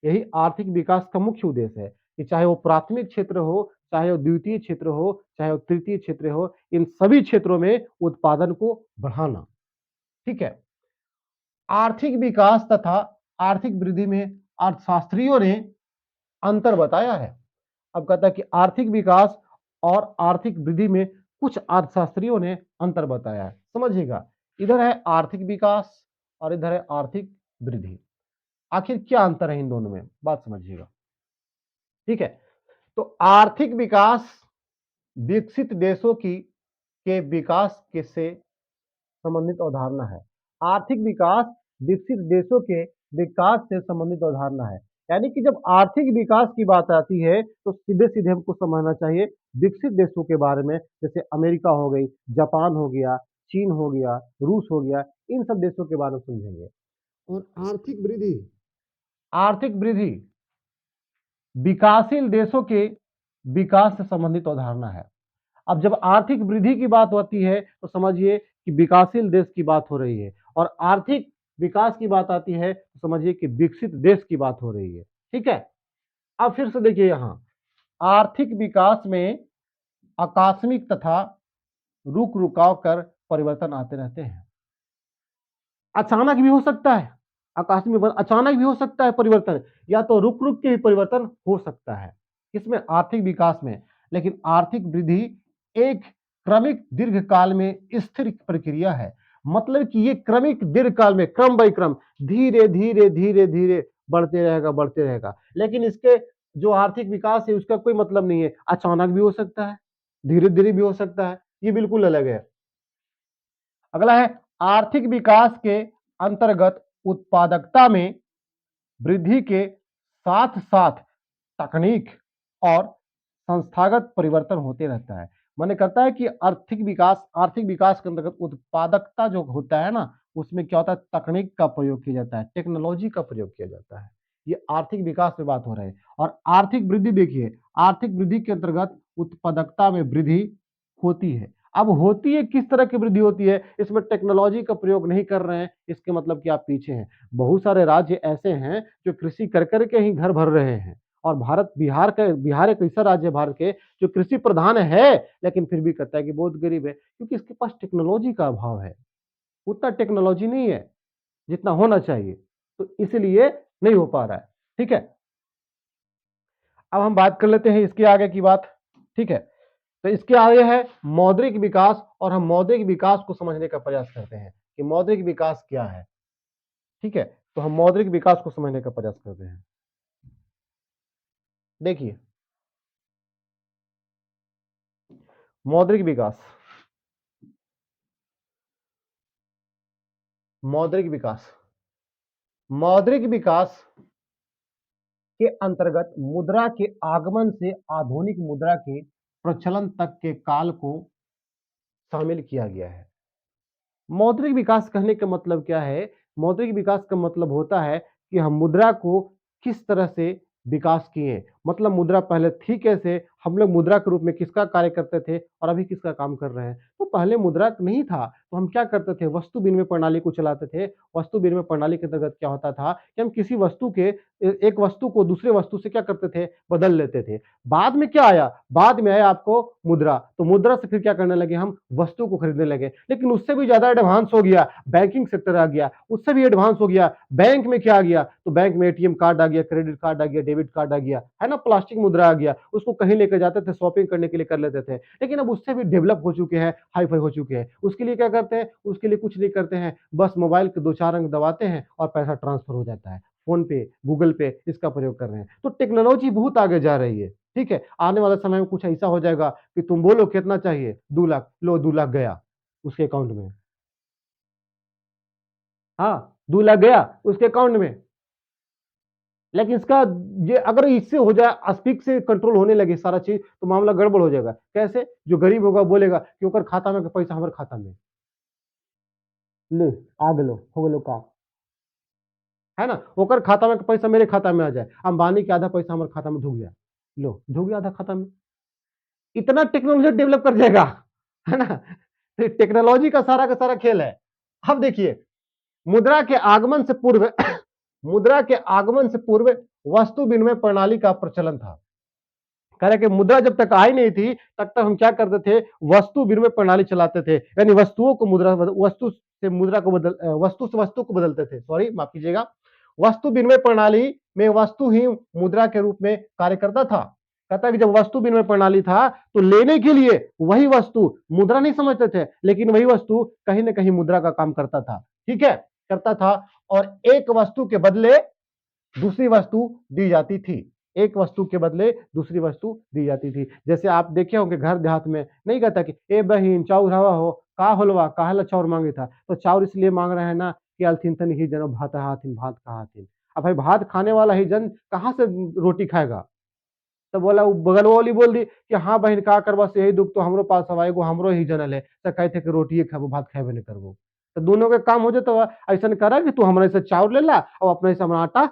S1: यही आर्थिक विकास का मुख्य उद्देश्य है कि चाहे वो प्राथमिक क्षेत्र हो, चाहे वो द्वितीय क्षेत्र हो, चाहे वो तृतीय क्षेत्र हो, इन सभी क्षेत्रों में उत्पादन को बढ़ाना, ठीक है। आर्थिक विकास तथा आर्थिक वृद्धि में अर्थशास्त्रियों ने अंतर बताया है। अब कहता है कि आर्थिक विकास और आर्थिक वृद्धि में कुछ अर्थशास्त्रियों ने अंतर बताया है। समझिएगा, इधर है आर्थिक विकास और इधर है आर्थिक वृद्धि। आखिर क्या अंतर है इन दोनों में, बात समझिएगा, ठीक है। तो आर्थिक विकास विकसित देशों की के विकास के से संबंधित अवधारणा है। आर्थिक विकास विकसित देशों के विकास से संबंधित अवधारणा है। यानी कि जब आर्थिक विकास की बात आती है तो सीधे सीधे हमको समझना चाहिए विकसित देशों के बारे में, जैसे अमेरिका हो गई, जापान हो गया, चीन हो गया, रूस हो गया, इन सब देशों के बारे में समझेंगे। और आर्थिक वृद्धि, आर्थिक वृद्धि विकासशील देशों के विकास से संबंधित अवधारणा है। अब जब आर्थिक वृद्धि की बात होती है तो समझिए कि विकासशील देश की बात हो रही है, और आर्थिक विकास की बात आती है तो समझिए कि विकसित देश की बात हो रही है, ठीक है। अब फिर से देखिए यहां आर्थिक विकास में आकस्मिक तथा रुक रुकाव कर परिवर्तन आते रहते हैं। अचानक भी हो सकता है, आकस्मिक अचानक भी हो सकता है परिवर्तन, या तो रुक रुक के ही परिवर्तन हो सकता है इसमें आर्थिक विकास में। लेकिन आर्थिक वृद्धि एक क्रमिक दीर्घकाल में स्थिर प्रक्रिया है, मतलब कि ये क्रमिक दीर्घकाल में क्रम बाई क्रम धीरे धीरे धीरे धीरे बढ़ते रहेगा, बढ़ते रहेगा। लेकिन इसके जो आर्थिक विकास है उसका कोई मतलब नहीं है, अचानक भी हो सकता है, धीरे धीरे भी हो सकता है, ये बिल्कुल अलग है। अगला है आर्थिक विकास के अंतर्गत उत्पादकता में वृद्धि के साथ साथ तकनीक और संस्थागत परिवर्तन होते रहता है। माने करता है कि आर्थिक विकास के अंतर्गत उत्पादकता जो होता है ना, उसमें क्या होता है, तकनीक का प्रयोग किया जाता है, टेक्नोलॉजी का प्रयोग किया जाता है। ये आर्थिक विकास पे बात हो रहा है। और आर्थिक वृद्धि देखिए, आर्थिक वृद्धि के अंतर्गत उत्पादकता में वृद्धि होती है। अब होती है किस तरह की वृद्धि होती है, इसमें टेक्नोलॉजी का प्रयोग नहीं कर रहे हैं, इसके मतलब कि आप पीछे हैं। बहुत सारे राज्य ऐसे हैं जो कृषि कर कर के ही घर भर रहे हैं और बिहार एक ऐसा राज्य है भारत के जो कृषि प्रधान है, लेकिन फिर भी कहता है कि बहुत गरीब है, क्योंकि इसके पास टेक्नोलॉजी का अभाव है। उतना टेक्नोलॉजी नहीं है जितना होना चाहिए, तो इसलिए नहीं हो पा रहा है। ठीक है, अब हम बात कर लेते हैं इसके आगे की बात। ठीक है, तो इसके आगे है मौद्रिक विकास, और हम मौद्रिक विकास को समझने का प्रयास करते हैं कि मौद्रिक विकास क्या है। ठीक है, तो हम मौद्रिक विकास को समझने का प्रयास करते हैं। देखिए, मौद्रिक विकास, मौद्रिक विकास, मौद्रिक विकास के अंतर्गत मुद्रा के आगमन से आधुनिक मुद्रा के प्रचलन तक के काल को शामिल किया गया है। मौद्रिक विकास कहने का मतलब क्या है? मौद्रिक विकास का मतलब होता है कि हम मुद्रा को किस तरह से विकास किए। मतलब मुद्रा पहले थी कैसे, हम लोग मुद्रा के रूप में किसका कार्य करते थे और अभी किसका काम कर रहे हैं। तो पहले मुद्रा नहीं था, तो हम क्या करते थे, वस्तु विनिमय प्रणाली को चलाते थे। वस्तु विनिमय प्रणाली के अंतर्गत क्या होता था कि हम किसी वस्तु के एक वस्तु को दूसरे वस्तु से क्या करते थे, बदल लेते थे। बाद में क्या आया, बाद में आया आपको मुद्रा। तो मुद्रा से फिर क्या करने लगे, हम वस्तु को खरीदने लगे। लेकिन उससे भी ज्यादा एडवांस हो गया, बैंकिंग सेक्टर आ गया, उससे भी एडवांस हो गया। बैंक में क्या आ गया, तो बैंक में एटीएम कार्ड आ गया, क्रेडिट कार्ड आ गया, डेबिट कार्ड आ गया, है ना, प्लास्टिक मुद्रा आ गया। उसको कहीं लेकर जाते थे, शॉपिंग करने के लिए कर लेते थे। लेकिन अब उससे भी डेवलप हो चुके हैं, हाई फाई हो चुके हैं। उसके लिए क्या करते हैं, उसके लिए कुछ नहीं करते हैं, बस मोबाइल के दो चार अंक दबाते हैं और पैसा ट्रांसफर हो जाता है। फोन पे, गूगल पे इसका प्रयोग कर रहे हैं। तो टेक्नोलॉजी बहुत आगे जा रही है। ठीक है, आने वाले समय में कुछ ऐसा हो जाएगा कि तुम बोलो कितना चाहिए, 2 लाख, लो 2 लाख गया उसके अकाउंट में। हाँ, 2 लाख गया उसके अकाउंट में। लेकिन इसका, ये अगर इससे हो जाए, स्पीक से कंट्रोल होने लगे सारा चीज, तो मामला गड़बड़ हो जाएगा। कैसे, जो गरीब होगा बोलेगा कि ओकर खाता में के पैसा हमारे खाता में, ले आ गलो हो गलो का, है ना, ओकर खाता में के पैसा मेरे खाता में आ जाए। अंबानी के आधा पैसा हमारे खाता में ढुक गया, लो ढुक गया आधा खाता में। इतना टेक्नोलॉजी डेवलप कर जाएगा, है ना। तो टेक्नोलॉजी का सारा खेल है। अब देखिए, मुद्रा के आगमन से पूर्व मुद्रा के आगमन से पूर्व वस्तु विनिमय प्रणाली का प्रचलन था। कह रहे कि मुद्रा जब तक आई नहीं थी, तब तक हम क्या करते थे, वस्तु विनिमय प्रणाली चलाते थे। यानी वस्तुओं को मुद्रा, वस्तु से मुद्रा को बदल, वस्तु से वस्तु को बदलते थे, सॉरी माफ कीजिएगा। वस्तु विनिमय प्रणाली में वस्तु ही मुद्रा के रूप में कार्य करता था। कहता है कि जब वस्तु विनिमय प्रणाली था, तो लेने के लिए वही वस्तु मुद्रा नहीं समझते थे, लेकिन वही वस्तु कहीं ना कहीं मुद्रा का काम करता था। ठीक है, करता था। और एक वस्तु के बदले दूसरी वस्तु दी जाती थी, एक वस्तु के बदले दूसरी वस्तु दी जाती थी। जैसे आप देखे होंगे घर देहात में नहीं कहता कि ए बहिन चाउर हवा हो, का होलवा काहेला चाउर मांगे था। तो चाउर इसलिए मांग रहे हैं ना कि अलथिन तन ही जनो भात हाथिन भात कहाथिन। अब भाई भात खाने वाला ही जन कहाँ से रोटी खाएगा। तो बोला बगल वाली बोल दी कि हाँ बहन का करबा से यही दुख तो हमरो पास हवा, एगो हमरो ही जनल है, तो कहते कि रोटिए खाबो भात खाबे नहीं करबो। तो दोनों के काम हो जाता। ऐसा करा कि तू हमारे से चाउर ले ला और अपने से हमरा आटा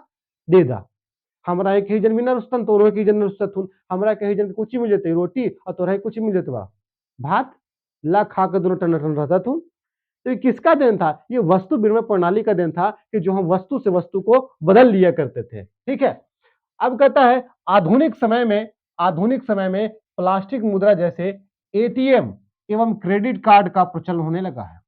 S1: दे दा। हमरा एक ही जन बिना रुस्तन, तोरो एक ही जन रुस्तथुन। हमरा के ही जन कुछ मिल जते रोटी और तोरा कुछ मिल जते बा भात। ला खा के दोनों टन टन रहता थुन। तो ये किसका देन था, ये वस्तु विनिमय प्रणाली का देन था कि जो हम वस्तु से वस्तु को बदल लिया करते थे। ठीक है, अब कहता है आधुनिक समय में, आधुनिक समय में प्लास्टिक मुद्रा जैसे एटीएम एवं क्रेडिट कार्ड का प्रचलन होने लगा है।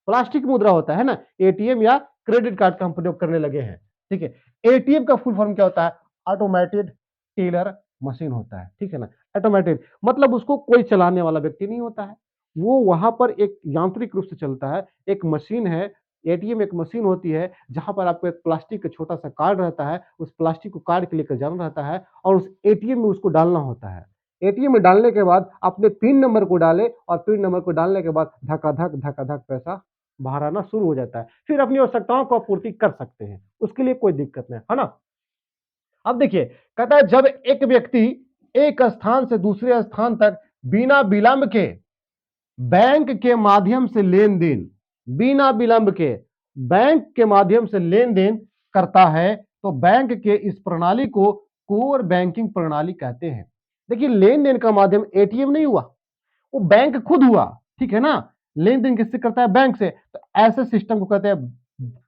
S1: प्लास्टिक मुद्रा होता है ना, एटीएम या क्रेडिट कार्ड का हम प्रयोग करने लगे हैं। ठीक है, एटीएम का फुल फॉर्म क्या होता है, ऑटोमेटेड टेलर मशीन होता है। ठीक है ना, ऑटोमेटेड मतलब उसको कोई चलाने वाला व्यक्ति नहीं होता है, वो वहां पर एक यांत्रिक रूप से चलता है। एक मशीन है, एटीएम एक मशीन होती है जहां पर आपको एक प्लास्टिक का छोटा सा कार्ड रहता है, उस प्लास्टिक को कार्ड के लेकर जाना रहता है और उस एटीएम में उसको डालना होता है। एटीएम में डालने के बाद अपने पिन नंबर को डाले और पिन नंबर को डालने के बाद धका धक पैसा बाहर आना शुरू हो जाता है। फिर अपनी आवश्यकताओं को पूर्ति कर सकते हैं, उसके लिए कोई दिक्कत नहीं, है ना। अब देखिए, कहता है जब एक व्यक्ति एक स्थान से दूसरे स्थान तक बिना विलंब के बैंक के माध्यम से लेन देन, बिना विलंब के बैंक के माध्यम से लेन देन करता है, तो बैंक के इस प्रणाली को कोर बैंकिंग प्रणाली कहते हैं। देखिए, लेन देन का माध्यम एटीएम नहीं हुआ, वो बैंक खुद हुआ। ठीक है ना। लेन देन किससे करता है? बैंक से। तो ऐसे सिस्टम को कहते हैं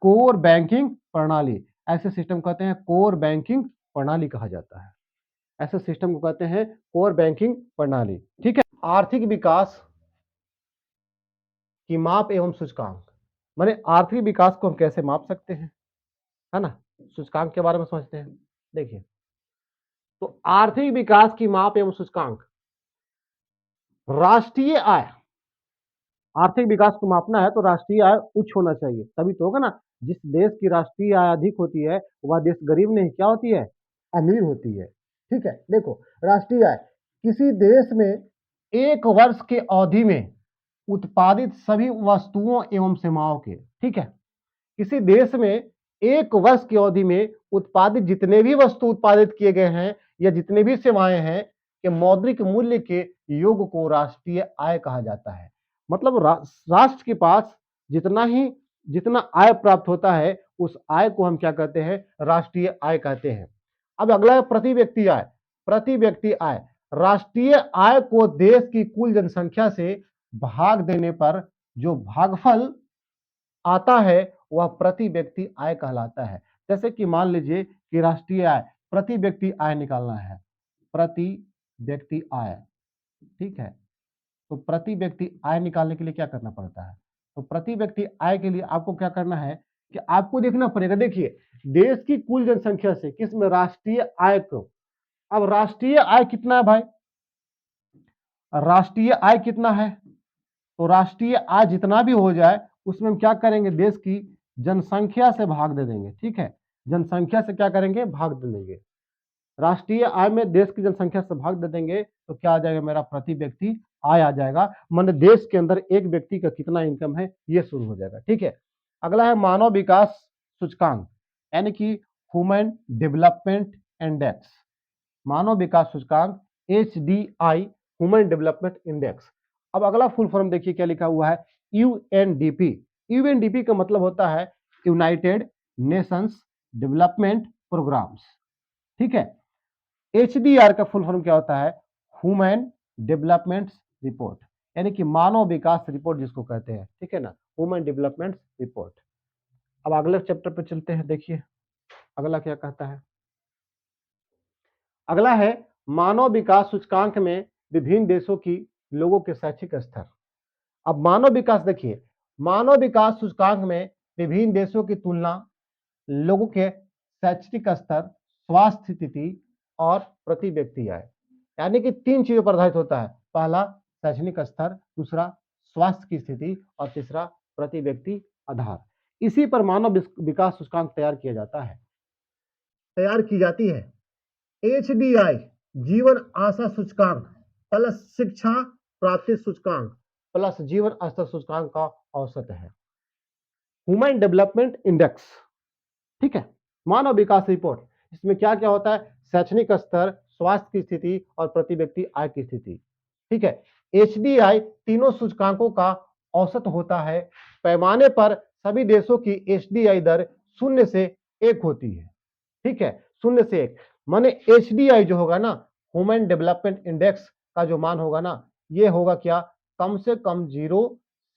S1: कोर बैंकिंग प्रणाली। ऐसे सिस्टम कहते हैं कोर बैंकिंग प्रणाली कहा जाता है। ऐसे सिस्टम को कहते हैं कोर बैंकिंग प्रणाली। ठीक है। आर्थिक विकास की माप एवं सूचकांक, माने आर्थिक विकास को हम कैसे माप सकते हैं, है ना। सूचकांक के बारे में समझते हैं। देखिए, तो आर्थिक विकास की माप एवं सूचकांक, राष्ट्रीय आय, आर्थिक विकास को मापना है तो राष्ट्रीय आय उच्च होना चाहिए, तभी तो होगा ना। जिस देश की राष्ट्रीय आय अधिक होती है वह देश गरीब नहीं क्या होती है? अमीर होती है। ठीक है। देखो, राष्ट्रीय आय किसी देश में एक वर्ष के अवधि में उत्पादित सभी वस्तुओं एवं सेवाओं के, ठीक है, किसी देश में एक वर्ष की अवधि में उत्पादित जितने भी वस्तु उत्पादित किए गए हैं या जितने भी सेवाएं हैं के मौद्रिक मूल्य के योग को राष्ट्रीय आय कहा जाता है। मतलब राष्ट्र के पास जितना आय प्राप्त होता है उस आय को हम क्या कहते हैं? राष्ट्रीय आय कहते हैं। अब अगला है प्रति व्यक्ति आय। प्रति व्यक्ति आय, राष्ट्रीय आय को देश की कुल जनसंख्या से भाग देने पर जो भागफल आता है वह प्रति व्यक्ति आय कहलाता है। जैसे कि मान लीजिए कि राष्ट्रीय आय, प्रति व्यक्ति आय निकालना है, प्रति व्यक्ति आय, ठीक है। तो प्रति व्यक्ति आय निकालने के लिए क्या करना पड़ता है? तो प्रति व्यक्ति आय के लिए आपको क्या करना है कि आपको देखना पड़ेगा। देखिए, देश की कुल जनसंख्या से किसमें? राष्ट्रीय आय को। अब राष्ट्रीय आय कितना है भाई? राष्ट्रीय आय कितना है? तो राष्ट्रीय आय जितना भी हो जाए उसमें हम क्या करेंगे? देश की जनसंख्या से भाग दे देंगे। ठीक है, जनसंख्या से क्या करेंगे? भाग दे देंगे। राष्ट्रीय आय में देश की जनसंख्या से भाग दे देंगे तो क्या आ जाएगा? मेरा प्रति व्यक्ति आय आ जाएगा। मान देश के अंदर एक व्यक्ति का कितना इनकम है ये शुरू हो जाएगा। ठीक है। अगला है मानव विकास सूचकांक, यानी कि ह्यूमन डेवलपमेंट इंडेक्स। मानव विकास सूचकांक, HDI, ह्यूमन डेवलपमेंट इंडेक्स। अब अगला फुल फॉर्म देखिए क्या लिखा हुआ है? UNDP। UNDP का मतलब होता है यूनाइटेड नेशंस डेवलपमेंट प्रोग्राम्स। ठीक है। HDR का फुल फॉर्म क्या होता है? ह्यूमन डेवलपमेंट रिपोर्ट, यानी कि मानव विकास रिपोर्ट जिसको कहते हैं। ठीक है ना, ह्यूमन डेवलपमेंट रिपोर्ट। अब अगले चैप्टर पे चलते हैं। देखिए अगला क्या कहता है। अगला है मानव विकास सूचकांक में विभिन्न देशों की लोगों के शैक्षिक स्तर। अब मानव विकास देखिए, मानव विकास सूचकांक में विभिन्न देशों की तुलना, लोगों के शैक्षिक स्तर, स्वास्थ्य स्थिति और प्रति व्यक्ति आय, यानी कि तीन चीजों पर आधारित होता है। पहला शैक्षणिक स्तर, दूसरा स्वास्थ्य की स्थिति और तीसरा प्रति व्यक्ति आधार। इसी पर मानव विकास सूचकांक तैयार किया जाता है, तैयार की जाती है। HDI जीवन आशा सूचकांक प्लस शिक्षा प्राप्ति सूचकांक प्लस जीवन स्तर सूचकांक का औसत है। ह्यूमन डेवलपमेंट इंडेक्स, ठीक है, मानव विकास रिपोर्ट, इसमें क्या क्या होता है? शैक्षणिक स्तर, स्वास्थ्य की स्थिति और प्रति व्यक्ति आय की स्थिति। ठीक है। HDI तीनों सूचकांकों का औसत होता है। पैमाने पर सभी देशों की HDI दर 0 से 1 होती है। ठीक है, 0 से 1 माने HDI जो होगा ना, ह्यूमन डेवलपमेंट इंडेक्स का जो मान होगा ना, ये होगा क्या? कम से कम 0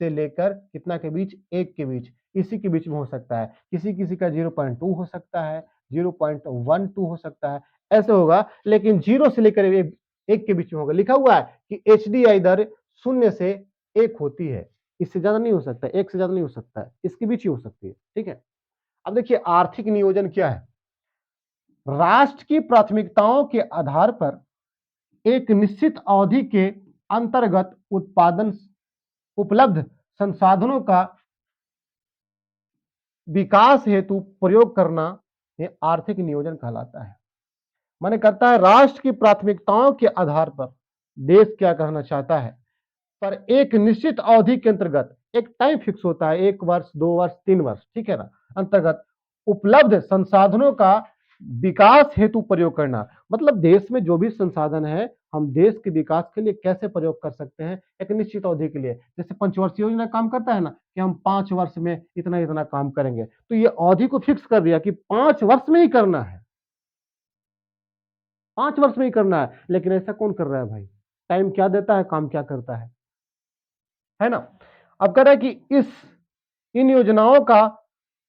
S1: से लेकर कितना के बीच? 1 के बीच, इसी के बीच में हो सकता है। किसी किसी का 0.2 हो सकता है, 0.12 हो सकता है, ऐसे होगा। लेकिन 0 से लेकर 1 के बीच में होगा। लिखा हुआ है कि HDI दर 0 से 1 होती है, इससे ज्यादा नहीं हो सकता, 1 से ज्यादा नहीं हो सकता है, इसके बीच ही हो सकती है। ठीक है। अब देखिए आर्थिक नियोजन क्या है। राष्ट्र की प्राथमिकताओं के आधार पर एक निश्चित अवधि के अंतर्गत उत्पादन उपलब्ध संसाधनों का विकास हेतु प्रयोग करना ये आर्थिक नियोजन कहलाता है। माने करता है राष्ट्र की प्राथमिकताओं के आधार पर देश क्या कहना चाहता है, पर एक निश्चित अवधि के अंतर्गत, एक टाइम फिक्स होता है, 1 वर्ष, 2 वर्ष, 3 वर्ष, ठीक है ना, अंतर्गत उपलब्ध संसाधनों का विकास हेतु प्रयोग करना। मतलब देश में जो भी संसाधन है हम देश के विकास के लिए कैसे प्रयोग कर सकते हैं एक निश्चित अवधि के लिए। जैसे पंचवर्षीय योजना काम करता है ना कि हम 5 वर्ष में इतना इतना काम करेंगे, तो ये अवधि को फिक्स कर दिया कि 5 वर्ष में ही करना है, 5 वर्ष में ही करना है। लेकिन ऐसा कौन कर रहा है भाई? टाइम क्या देता है, काम क्या करता है है ना। अब कह रहा है कि इन योजनाओं का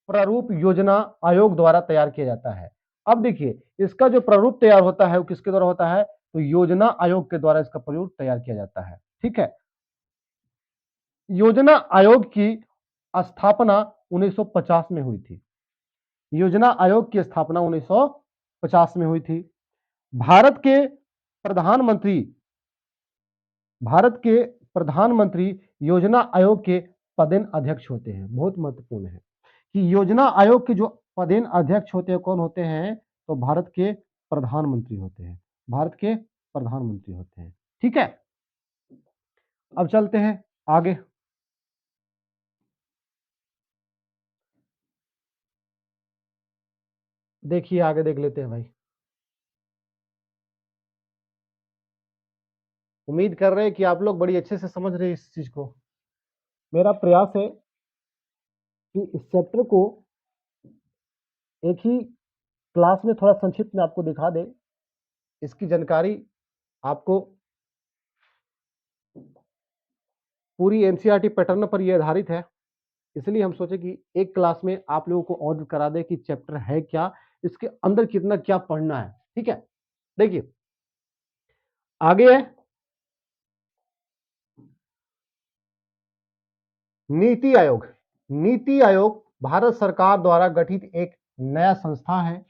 S1: प्रारूप योजना आयोग द्वारा तैयार किया जाता है। अब देखिए, इसका जो प्रारूप तैयार होता है वो किसके द्वारा होता है, तो योजना आयोग के द्वारा इसका प्रारूप तैयार किया जाता है। ठीक है। योजना आयोग की स्थापना 1950 में हुई थी। योजना आयोग की स्थापना 1950 में हुई थी। भारत के प्रधानमंत्री भारत के प्रधानमंत्री योजना आयोग के पदेन अध्यक्ष होते हैं। बहुत महत्वपूर्ण है कि योजना आयोग के जो पदेन अध्यक्ष होते हैं कौन होते हैं, तो भारत के प्रधानमंत्री होते हैं। भारत के प्रधानमंत्री होते हैं। ठीक है। अब चलते हैं आगे। देखिए आगे देख लेते हैं भाई। उम्मीद कर रहे हैं कि आप लोग बड़ी अच्छे से समझ रहे हैं इस चीज को। मेरा प्रयास है कि इस चैप्टर को एक ही क्लास में थोड़ा संक्षिप्त में आपको दिखा दे। इसकी जानकारी आपको पूरी एनसीईआरटी पैटर्न पर यह आधारित है, इसलिए हम सोचे कि एक क्लास में आप लोगों को ऑर्डर करा दे कि चैप्टर है क्या, इसके अंदर कितना क्या पढ़ना है। ठीक है। देखिए आगे है नीति आयोग। नीति आयोग भारत सरकार द्वारा गठित एक नया संस्था है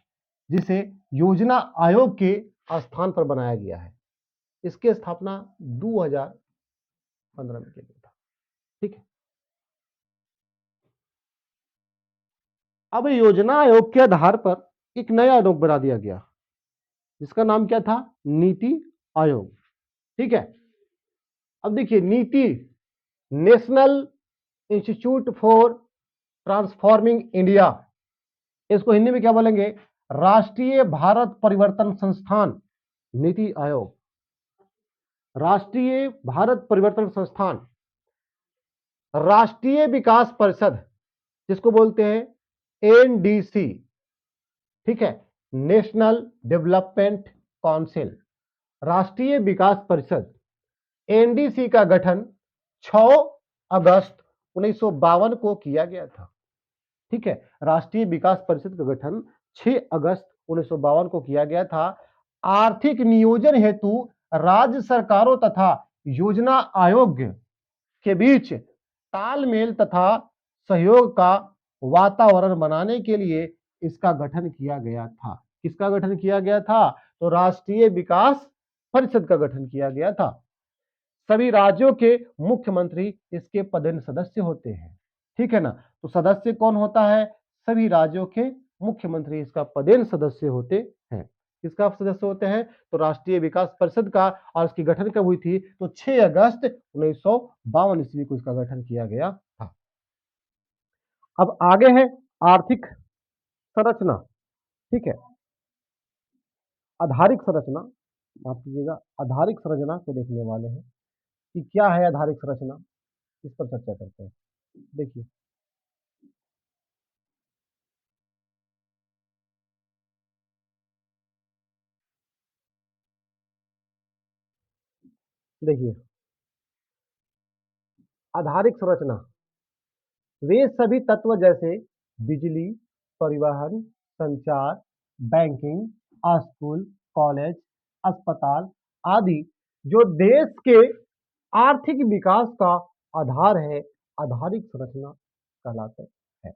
S1: जिसे योजना आयोग के स्थान पर बनाया गया है। इसकी स्थापना 2015 में की गई था। ठीक है। अब योजना आयोग के आधार पर एक नया आयोग बना दिया गया जिसका नाम क्या था, नीति आयोग। ठीक है। अब देखिए नीति, national institute for transforming India, इसको हिंदी में क्या बोलेंगे, राष्ट्रीय भारत परिवर्तन संस्थान। नीति आयोग, राष्ट्रीय भारत परिवर्तन संस्थान, राष्ट्रीय विकास परिषद जिसको बोलते हैं एनडीसी। ठीक है। नेशनल डेवलपमेंट काउंसिल, राष्ट्रीय विकास परिषद, एनडीसी का गठन 6 अगस्त 1952 को किया गया था। ठीक है। राष्ट्रीय विकास परिषद का गठन 6 अगस्त 1952 को किया गया था। आर्थिक नियोजन हेतु राज्य सरकारों तथा योजना आयोग के बीच तालमेल तथा सहयोग का वातावरण बनाने के लिए इसका गठन किया गया था। किसका गठन किया गया था, तो राष्ट्रीय विकास परिषद का गठन किया गया था। सभी राज्यों के मुख्यमंत्री इसके पदेन सदस्य होते हैं। ठीक है ना। तो सदस्य कौन होता है, सभी राज्यों के मुख्यमंत्री इसका पदेन सदस्य होते हैं। किसका सदस्य होते हैं, तो राष्ट्रीय विकास परिषद का। और इसकी गठन कब हुई थी, तो 6 अगस्त 1952 ईस्वी को इसका गठन किया गया था। अब आगे है आर्थिक संरचना। ठीक है। आधारिक संरचना, माफ कीजिएगा, आधारिक संरचना को देखने वाले हैं कि क्या है आधारिक संरचना, इस पर चर्चा करते हैं। देखिए देखिए आधारिक संरचना वे सभी तत्व जैसे बिजली, परिवहन, संचार, बैंकिंग, स्कूल, कॉलेज, अस्पताल आदि जो देश के आर्थिक विकास का आधार है, आधारिक संरचना कहलाते हैं।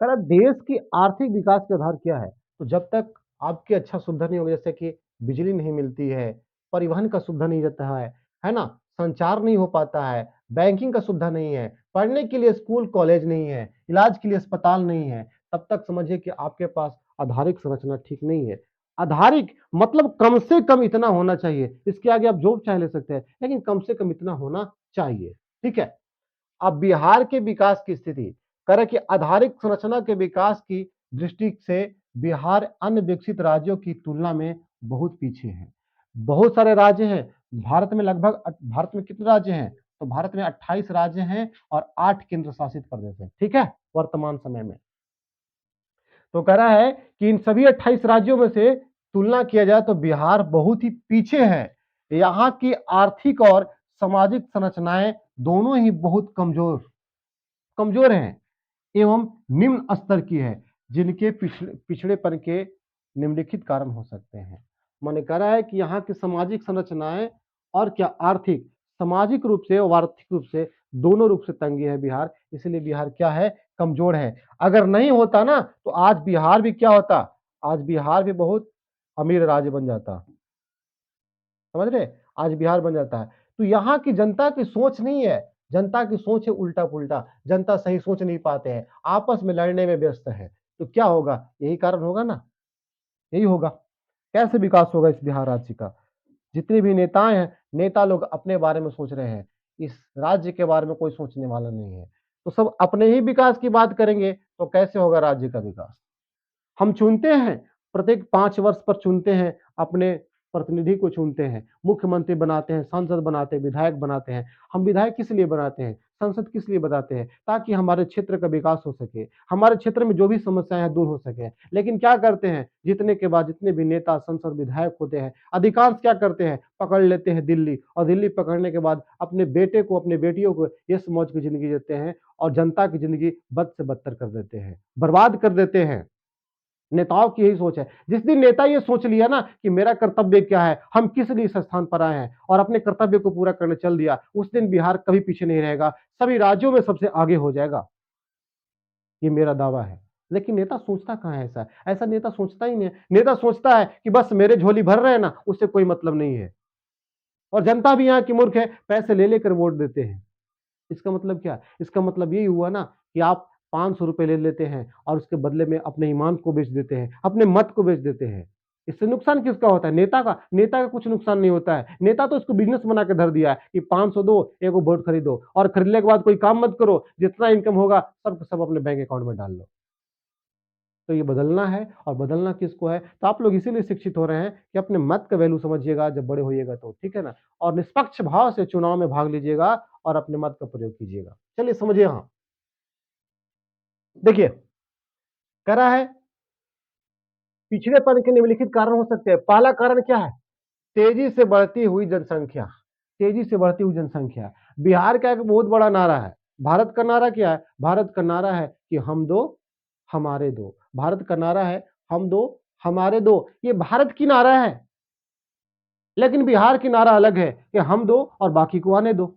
S1: कह देश की आर्थिक विकास के आधार क्या है, तो जब तक आपकी अच्छा सुविधा नहीं होगी, जैसे कि बिजली नहीं मिलती है, परिवहन का सुविधा नहीं रहता है ना, संचार नहीं हो पाता है, बैंकिंग का सुविधा नहीं है, पढ़ने के लिए स्कूल कॉलेज नहीं है, इलाज के लिए अस्पताल नहीं है, तब तक समझिए कि आपके पास आधारिक संरचना ठीक नहीं है। आधारिक मतलब कम से कम इतना होना चाहिए, इसके आगे आप जो चाहे ले सकते हैं, लेकिन कम से कम इतना होना चाहिए। ठीक है। अब बिहार के विकास की स्थिति करे कि आधारिक संरचना के विकास की दृष्टि से बिहार अन्य विकसित राज्यों की तुलना में बहुत पीछे है। बहुत सारे राज्य हैं भारत में, लगभग भारत में कितने राज्य हैं, तो भारत में 28 राज्य हैं और 8 केंद्र शासित प्रदेश हैं। ठीक है, वर्तमान समय में तो कह रहा है कि इन सभी 28 राज्यों में से तुलना किया जाए तो बिहार बहुत ही पीछे है। यहाँ की आर्थिक और सामाजिक संरचनाएं दोनों ही बहुत कमजोर कमजोर हैं एवं निम्न स्तर की है, जिनके पिछड़ेपन के निम्नलिखित कारण हो सकते हैं। मैंने कह रहा है कि यहाँ की सामाजिक संरचनाएं और क्या आर्थिक, सामाजिक रूप से और आर्थिक रूप से दोनों रूप से तंगी है बिहार, इसलिए बिहार क्या है, कमजोर है। अगर नहीं होता ना तो आज बिहार भी क्या होता, आज बिहार भी बहुत अमीर राज्य बन जाता, समझ रहे, आज बिहार बन जाता है। तो यहाँ की जनता की सोच नहीं है, जनता की सोच है उल्टा पुल्टा, जनता सही सोच नहीं पाते हैं, आपस में लड़ने में व्यस्त है। तो क्या होगा, यही कारण होगा ना, यही होगा। कैसे विकास होगा इस बिहार राज्य का, जितने भी नेताएं हैं, नेता लोग अपने बारे में सोच रहे हैं, इस राज्य के बारे में कोई सोचने वाला नहीं है। तो सब अपने ही विकास की बात करेंगे तो कैसे होगा राज्य का विकास। हम चुनते हैं, प्रत्येक 5 वर्ष पर चुनते हैं, अपने प्रतिनिधि को चुनते हैं, मुख्यमंत्री बनाते हैं, सांसद बनाते हैं, विधायक बनाते हैं। हम विधायक किस लिए बनाते हैं, संसद किस लिए बनाते हैं, ताकि हमारे क्षेत्र का विकास हो सके, हमारे क्षेत्र में जो भी समस्याएं हैं दूर हो सके। लेकिन क्या करते हैं, जीतने के बाद जितने भी नेता संसद विधायक होते हैं, अधिकांश क्या करते हैं, पकड़ लेते हैं दिल्ली, और दिल्ली पकड़ने के बाद अपने बेटे को, अपने बेटियों को यश मौज की जिंदगी देते हैं, और जनता की जिंदगी बद से बदतर कर देते हैं, बर्बाद कर देते हैं। नेताओं की यही सोच है। जिस दिन नेता ये सोच लिया ना कि मेरा कर्तव्य क्या है, हम किस लिए इस स्थान पर आए हैं, और अपने कर्तव्य को पूरा करने चल दिया, उस दिन बिहार कभी पीछे नहीं रहेगा, सभी राज्यों में सबसे आगे हो जाएगा। ये मेरा दावा है। लेकिन नेता सोचता कहाँ है ऐसा, ऐसा नेता सोचता ही नहीं है। नेता सोचता है कि बस मेरे झोली भर रहे हैं ना, उससे कोई मतलब नहीं है। और जनता भी यहाँ की मूर्ख है, पैसे ले लेकर वोट देते हैं। इसका मतलब क्या? इसका मतलब यही हुआ ना कि आप 500 रुपए ले लेते हैं और उसके बदले में अपने ईमान को बेच देते हैं, अपने मत को बेच देते हैं। इससे नुकसान किसका होता है? नेता का। नेता का कुछ नुकसान नहीं होता है। नेता तो इसको बिजनेस बना के धर दिया है कि 500 दो, एगो वोट खरीदो, और खरीदने के बाद कोई काम मत करो, जितना इनकम होगा सब सब अपने बैंक अकाउंट में डाल लो। तो ये बदलना है, और बदलना किसको है? तो आप लोग इसीलिए शिक्षित हो रहे हैं कि अपने मत का वैल्यू समझिएगा जब बड़े होइएगा तो, ठीक है ना? और निष्पक्ष भाव से चुनाव में भाग लीजिएगा और अपने मत का प्रयोग कीजिएगा। चलिए समझिए यहाँ। देखिए, कह रहा है पिछड़ेपन के निम्नलिखित कारण हो सकते हैं। पहला कारण क्या है? तेजी से बढ़ती हुई जनसंख्या। तेजी से बढ़ती हुई जनसंख्या। बिहार का एक बहुत बड़ा नारा है। भारत का नारा क्या है? भारत का नारा है कि हम दो, हमारे दो। भारत का नारा है हम दो, हमारे दो। ये भारत की नारा है, लेकिन बिहार की नारा अलग है कि हम दो और बाकी को आने दो।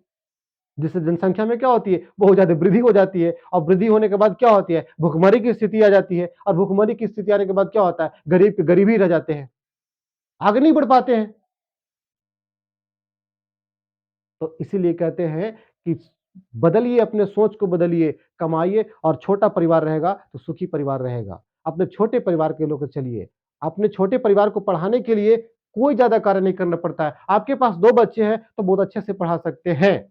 S1: जिससे जनसंख्या में क्या होती है, बहुत ज्यादा वृद्धि हो जाती है, और वृद्धि होने के बाद क्या होती है, भुखमरी की स्थिति आ जाती है, और भुखमरी की स्थिति आने के बाद क्या होता है, गरीब के गरीब ही रह जाते हैं, आगे नहीं बढ़ पाते हैं। तो इसीलिए कहते हैं कि बदलिए, अपने सोच को बदलिए, कमाइए, और छोटा परिवार रहेगा तो सुखी परिवार रहेगा। अपने छोटे परिवार के लोग चलिए। अपने छोटे परिवार को पढ़ाने के लिए कोई ज्यादा कार्य नहीं करना पड़ता है। आपके पास 2 बच्चे हैं तो बहुत अच्छे से पढ़ा सकते हैं,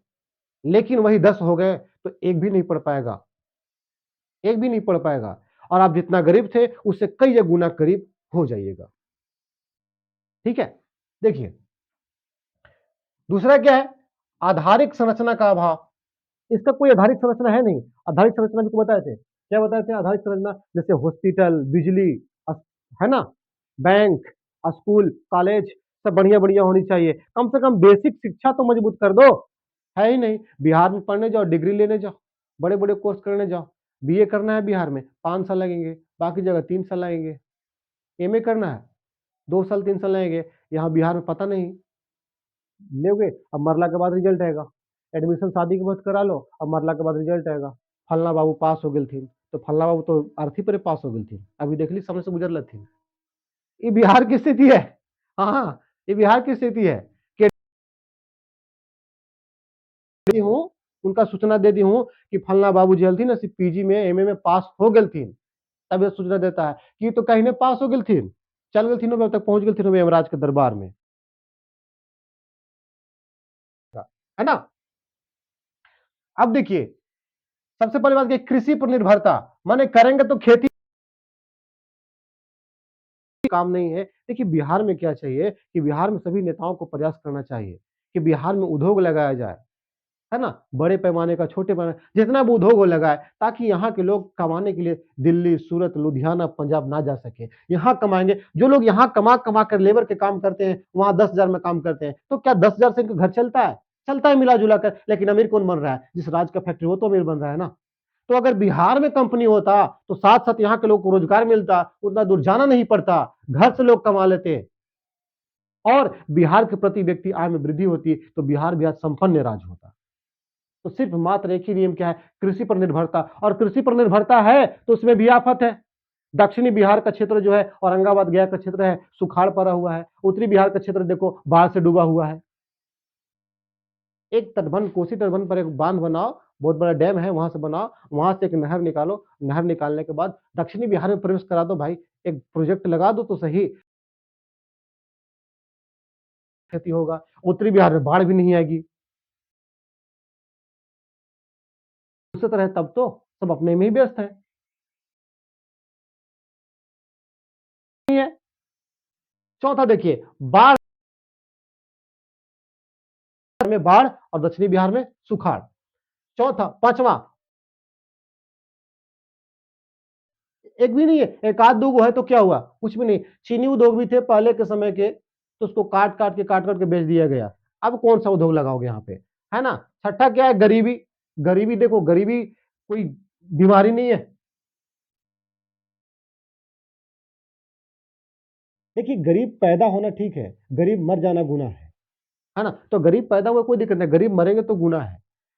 S1: लेकिन वही 10 हो गए तो एक भी नहीं पढ़ पाएगा, एक भी नहीं पढ़ पाएगा। और आप जितना गरीब थे उससे कई गुना करीब हो जाइएगा। ठीक है, देखिए दूसरा क्या है, आधारिक संरचना का अभाव। इसका कोई आधारिक संरचना है नहीं। आधारिक संरचना भी को बताए थे, क्या बताए थे आधारिक संरचना? जैसे हॉस्पिटल, बिजली, है ना, बैंक, स्कूल, कॉलेज, सब बढ़िया बढ़िया होनी चाहिए। कम से कम बेसिक शिक्षा तो मजबूत कर दो। है ही नहीं। बिहार में पढ़ने जाओ, डिग्री लेने जाओ, बड़े बड़े कोर्स करने जाओ। बीए करना है बिहार में 5 साल लगेंगे, बाकी जगह 3 साल लगेंगे। एमए करना है 2 साल 3 साल लगेंगे। यहाँ बिहार में पता नहीं, लोगे अब मरला के बाद रिजल्ट आएगा। एडमिशन शादी के बाद करा लो, अब मरला के बाद रिजल्ट आएगा। फलना बाबू पास हो गए थी, तो फलना बाबू तो अर्थी पर पास हो गई थी, अभी देख ली सामने से गुजर थी। ये बिहार की स्थिति है। हाँ, ये बिहार की स्थिति है कि हूँ, उनका सूचना दे दी हूँ कि फलना बाबू जेल थी ना, सिर्फ पीजी में एमए में पास हो गई थी। तब ये सूचना देता है कि तो कहीं ने पास हो गई थी, चल गई थी, तक पहुंच गई थी यमराज के दरबार में, है ना। अब देखिए, सबसे पहली बात, कृषि पर निर्भरता, माने करेंगे तो खेती काम नहीं है। देखिए बिहार में क्या चाहिए कि बिहार में सभी नेताओं को प्रयास करना चाहिए कि बिहार में उद्योग लगाया जाए, है ना, बड़े पैमाने का, छोटे पैमाने, जितना भी उद्योग हो लगाए, ताकि यहाँ के लोग कमाने के लिए दिल्ली, सूरत, लुधियाना, पंजाब ना जा सके। यहाँ कमाएंगे जो लोग, यहाँ कमा कमा कर लेबर के काम करते हैं, वहां 10,000 में काम करते हैं, तो क्या 10,000 से इनका घर चलता है? चलता है मिला जुला कर, लेकिन अमीर कौन बन रहा है? जिस राज्य का फैक्ट्री वो तो अमीर बन रहा है ना। तो अगर बिहार में कंपनी होता तो साथ साथ यहाँ के लोग को रोजगार मिलता, उतना दूर जाना नहीं पड़ता, घर से लोग कमा लेते, और बिहार के प्रति व्यक्ति आय में वृद्धि होती, तो बिहार भी आज संपन्न राज्य होता। तो सिर्फ मात्र एक ही नियम क्या है? कृषि पर निर्भरता। और कृषि पर निर्भरता है तो उसमें भी आफत है। दक्षिणी बिहार का क्षेत्र जो है, औरंगाबाद गया का क्षेत्र है, सुखाड़ पड़ा हुआ है। उत्तरी बिहार का क्षेत्र देखो बाढ़ से डूबा हुआ है। एक तटबंध, कोसी तटबंध पर एक बांध बनाओ, बहुत बड़ा डैम है, वहां से बनाओ, वहां से एक नहर निकालो, नहर निकालने के बाद दक्षिणी बिहार में प्रवेश करा दो भाई, एक प्रोजेक्ट लगा दो तो सही, खेती होगा। उत्तरी बिहार में बाढ़ भी नहीं आएगी। उसी तरह तब तो सब अपने में ही व्यस्त है। चौथा देखिए, बाढ़ में बाढ़ और दक्षिणी बिहार में सुखाड़। चौथा, पांचवा, एक भी नहीं है, एक आध दो है तो क्या हुआ? कुछ भी नहीं। चीनी उद्योग भी थे पहले के समय के, तो उसको काट काट के बेच दिया गया। अब कौन सा उद्योग लगाओगे यहाँ पे, है ना? छठा क्या है? गरीबी। गरीबी देखो, गरीबी कोई बीमारी नहीं है। देखिए, गरीब पैदा होना ठीक है, गरीब मर जाना गुनाह है ना? तो गरीब पैदा हुआ कोई दिक्कत नहीं, गरीब मरेंगे तो गुनाह है।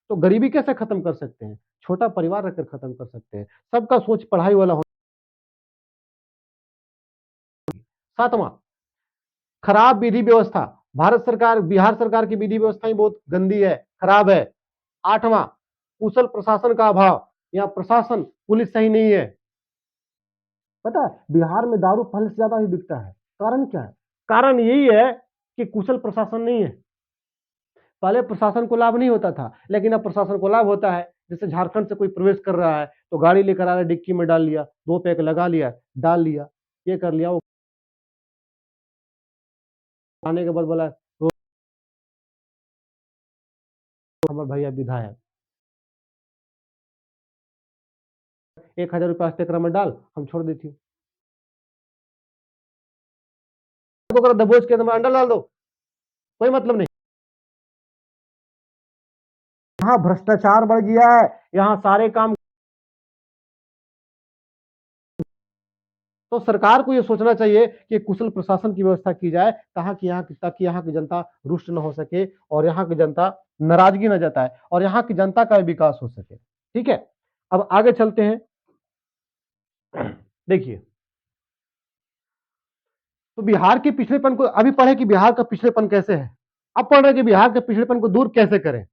S1: तो गरीबी कैसे खत्म कर सकते हैं? छोटा परिवार रखकर खत्म कर सकते हैं, सबका सोच पढ़ाई वाला हो। सातवां, खराब विधि व्यवस्था। भारत सरकार, बिहार सरकार की विधि व्यवस्था ही बहुत गंदी है, खराब है। आठवां, कुशल प्रशासन का अभाव। यहाँ प्रशासन, पुलिस सही नहीं है। पता है, बिहार में दारू पहले से ज्यादा ही बिकता है। कारण क्या है? कारण यही है कि कुशल प्रशासन नहीं है। पहले प्रशासन को लाभ नहीं होता था, लेकिन अब प्रशासन को लाभ होता है। जैसे झारखंड से कोई प्रवेश कर रहा है तो गाड़ी लेकर आ रहा है, डिक्की में डाल लिया, दो पैक लगा लिया, डाल लिया, ये कर लिया, वो आने के बाद बोला तो हमारे भैया विधायक 1,000 रुपया तेकरा में डाल, हम छोड़ देती हूँ, दबोच के अंडा डाल दो, कोई मतलब नहीं। यहाँ भ्रष्टाचार बढ़ गया है, यहाँ सारे काम। तो सरकार को यह सोचना चाहिए कि कुशल प्रशासन की व्यवस्था की जाए, ताकि यहाँ की जनता रुष्ट न हो सके, और यहाँ की जनता नाराजगी न जताए, और यहाँ की जनता का विकास हो सके। ठीक है, अब आगे चलते हैं। देखिए, तो बिहार के पिछड़ेपन को, अभी पढ़े कि बिहार का पिछड़ेपन कैसे है, अब पढ़ रहे कि बिहार के पिछड़ेपन को दूर कैसे करें।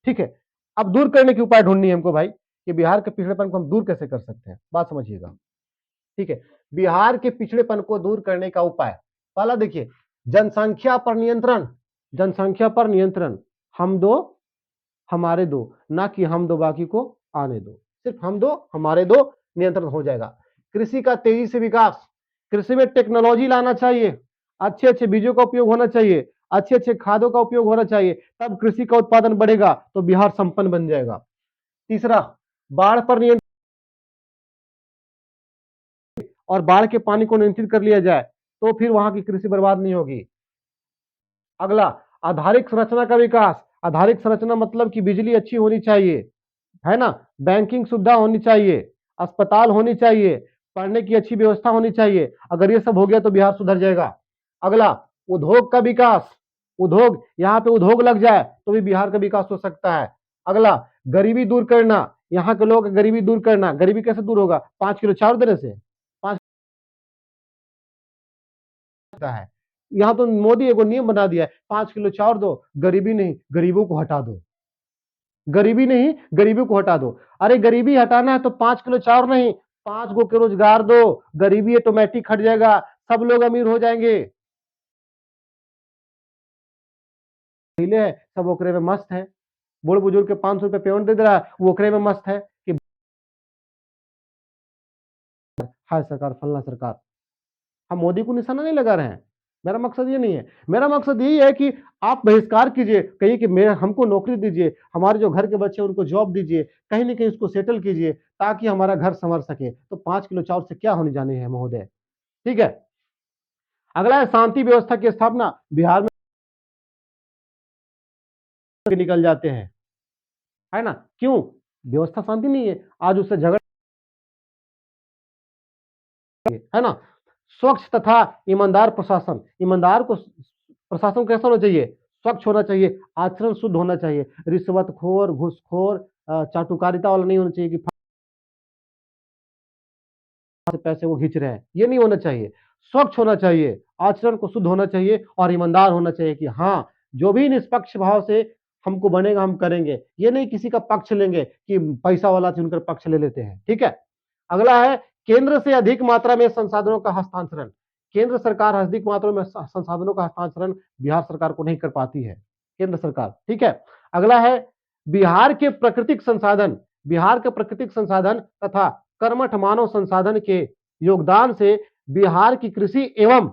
S1: ठीक है, अब दूर करने की उपाय ढूंढनी है हमको भाई, कि बिहार के पिछड़ेपन को हम दूर कैसे कर सकते हैं। बात समझिएगा। ठीक है, बिहार के पिछड़ेपन को दूर करने का उपाय, पहला देखिए, जनसंख्या पर नियंत्रण। जनसंख्या पर नियंत्रण, हम दो हमारे दो, ना कि हम दो बाकी को आने दो, सिर्फ हम दो हमारे दो, नियंत्रण हो जाएगा। कृषि का तेजी से विकास, कृषि में टेक्नोलॉजी लाना चाहिए, अच्छे अच्छे बीजों का उपयोग होना चाहिए, अच्छे अच्छे खादों का उपयोग होना चाहिए, तब कृषि का उत्पादन बढ़ेगा, तो बिहार संपन्न बन जाएगा। तीसरा, बाढ़ पर नियंत्रण, और बाढ़ के पानी को नियंत्रित कर लिया जाए, तो फिर वहां की कृषि बर्बाद नहीं होगी। अगला, आधारिक संरचना का विकास। आधारिक संरचना मतलब कि बिजली अच्छी होनी चाहिए, है ना, बैंकिंग सुविधा होनी चाहिए, अस्पताल होनी चाहिए, पढ़ने की अच्छी व्यवस्था होनी चाहिए। अगर ये सब हो गया तो बिहार सुधर जाएगा। अगला, उद्योग का विकास। उद्योग, यहाँ पे उद्योग लग जाए तो भी बिहार का विकास हो सकता है। अगला, गरीबी दूर करना। यहाँ के लोग गरीबी दूर करना। गरीबी कैसे दूर होगा? 5 किलो चावल देने से। पांच है, यहाँ तो मोदी एगो नियम बना दिया है, 5 किलो चावल दो, गरीबी नहीं, गरीबों को हटा दो। गरीबी नहीं, गरीबी को हटा दो। अरे गरीबी हटाना है तो 5 किलो चावल नहीं, 5 गो के रोजगार दो, गरीबी ऑटोमेटिक हट जाएगा, सब लोग अमीर हो जाएंगे। पहले है, सब ओकरे में मस्त है, बूढ़ बुजुर्ग के 500 रुपये पेमेंट दे रहा है, वो ओकरे में मस्त है कि हाय सरकार, फलना सरकार। हम मोदी को निशाना नहीं लगा रहे हैं, मेरा मकसद ये नहीं है। मेरा मकसद यही है कि आप बहिष्कार कीजिए, कहिए कि मेरे हमको नौकरी दीजिए, हमारे जो घर के बच्चे उनको जॉब दीजिए, कहीं ना कहीं उसको सेटल कीजिए, ताकि हमारा घर संवर सके। तो 5 किलो चावल से क्या होने जाने हैं महोदय। ठीक है, अगला है शांति व्यवस्था की स्थापना। बिहार में निकल जाते हैं, है ना? क्यों? व्यवस्था शांति नहीं है, आज उससे झगड़ है ना? स्वच्छ तथा ईमानदार प्रशासन, ईमानदार को प्रशासन कैसा होना चाहिए? स्वच्छ होना चाहिए, आचरण शुद्ध होना चाहिए, रिश्वतखोर, घूसखोर, चाटुकारिता वाला नहीं होना चाहिए कि से पैसे वो खींच रहे हैं, ये नहीं होना चाहिए। स्वच्छ होना चाहिए, आचरण को शुद्ध होना चाहिए और ईमानदार होना चाहिए कि हाँ, जो भी निष्पक्ष भाव से हमको बनेगा हम करेंगे। ये नहीं किसी का पक्ष लेंगे कि पैसा वाला से उनका पक्ष ले लेते हैं, ठीक है? अगला है केंद्र से अधिक मात्रा में संसाधनों का हस्तांतरण। केंद्र सरकार अधिक मात्रा में संसाधनों का हस्तांतरण बिहार सरकार को नहीं कर पाती है, केंद्र सरकार, ठीक है? अगला है बिहार के प्राकृतिक संसाधन, बिहार के प्राकृतिक संसाधन तथा कर्मठ मानव संसाधन के योगदान से बिहार की कृषि एवं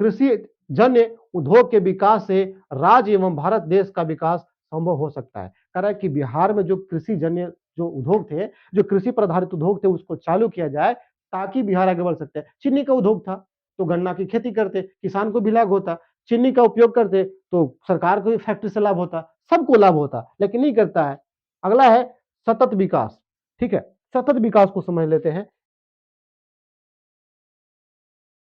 S1: कृषि जन्य उद्योग के विकास से राज्य एवं भारत देश का विकास संभव हो सकता है। कह रहा है कि बिहार में जो कृषि जन्य जो उद्योग थे, जो कृषि प्रधारित उद्योग थे, उसको चालू किया जाए ताकि बिहार आगे बढ़ सकते हैं। चीनी का उद्योग था तो गन्ना की खेती करते, किसान को भी लाभ होता। चीनी का उपयोग करते तो सरकार को भी फैक्ट्री से लाभ होता, सबको लाभ होता, लेकिन नहीं करता है। अगला है सतत विकास, ठीक है? सतत विकास को समझ लेते हैं।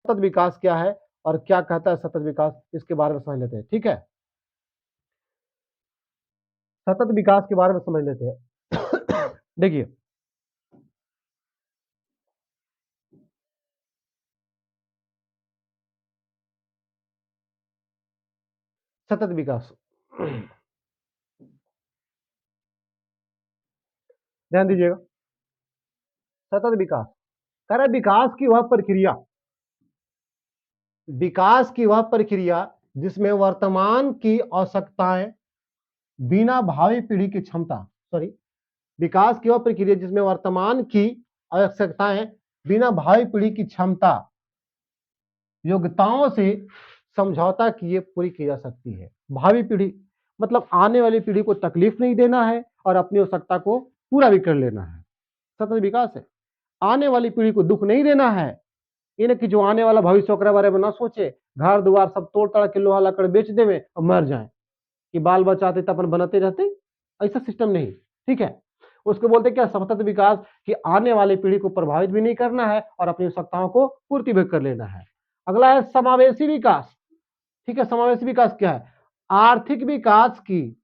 S1: सतत विकास क्या है और क्या कहता है सतत विकास, इसके बारे में समझ लेते हैं, ठीक है? सतत विकास के बारे में समझ लेते हैं। देखिए, सतत विकास, ध्यान दीजिएगा। सतत विकास कह रहा है विकास की वह प्रक्रिया जिसमें वर्तमान की आवश्यकताएं बिना भावी पीढ़ी की क्षमता, सॉरी, विकास की वह प्रक्रिया जिसमें वर्तमान की आवश्यकताएं बिना भावी पीढ़ी की क्षमता योग्यताओं से समझौता किए पूरी की जा सकती है। भावी पीढ़ी मतलब आने वाली पीढ़ी को तकलीफ नहीं देना है और अपनी आवश्यकता को पूरा भी कर लेना है, सतत विकास है। आने वाली पीढ़ी को दुख नहीं देना है, ये कि जो आने वाला भविष्य ओकरा बारे में ना सोचे, घर दुआर सब तोड़ ताड़ के लोहा लकड़ बेच देवे और मर जाए कि बाल बच्चा आते अपन बनाते रहते, ऐसा सिस्टम नहीं, ठीक है? उसको बोलते क्या, सतत विकास, कि आने वाली पीढ़ी को प्रभावित भी नहीं करना है और अपनी आवश्यकताओं को पूर्ति भी कर लेना है। अगला है समावेशी विकास, ठीक है? समावेशी विकास क्या है? आर्थिक विकास की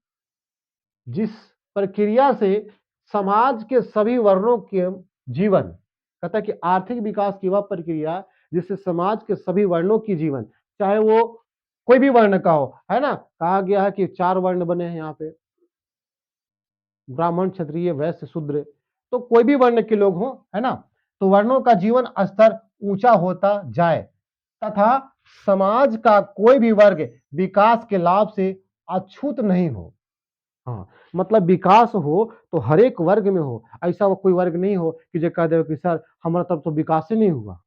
S1: जिस प्रक्रिया से समाज के सभी वर्णों के जीवन, कहता है कि आर्थिक विकास की वह प्रक्रिया जिससे समाज के सभी वर्णों की जीवन, चाहे वो कोई भी वर्ण का हो, है ना? कहा गया है कि 4 वर्ण बने हैं यहाँ पे, ब्राह्मण, क्षत्रिय, वैश्य, शूद्र, तो कोई भी वर्ण के लोग हो, है ना? तो वर्णों का जीवन स्तर ऊंचा होता जाए तथा समाज का कोई भी वर्ग विकास के लाभ से अछूत नहीं हो। हाँ, मतलब विकास हो तो हर एक वर्ग में हो, ऐसा वो कोई वर्ग नहीं हो कि जो कह दे कि सर हमारा तरफ तो विकास ही नहीं हुआ।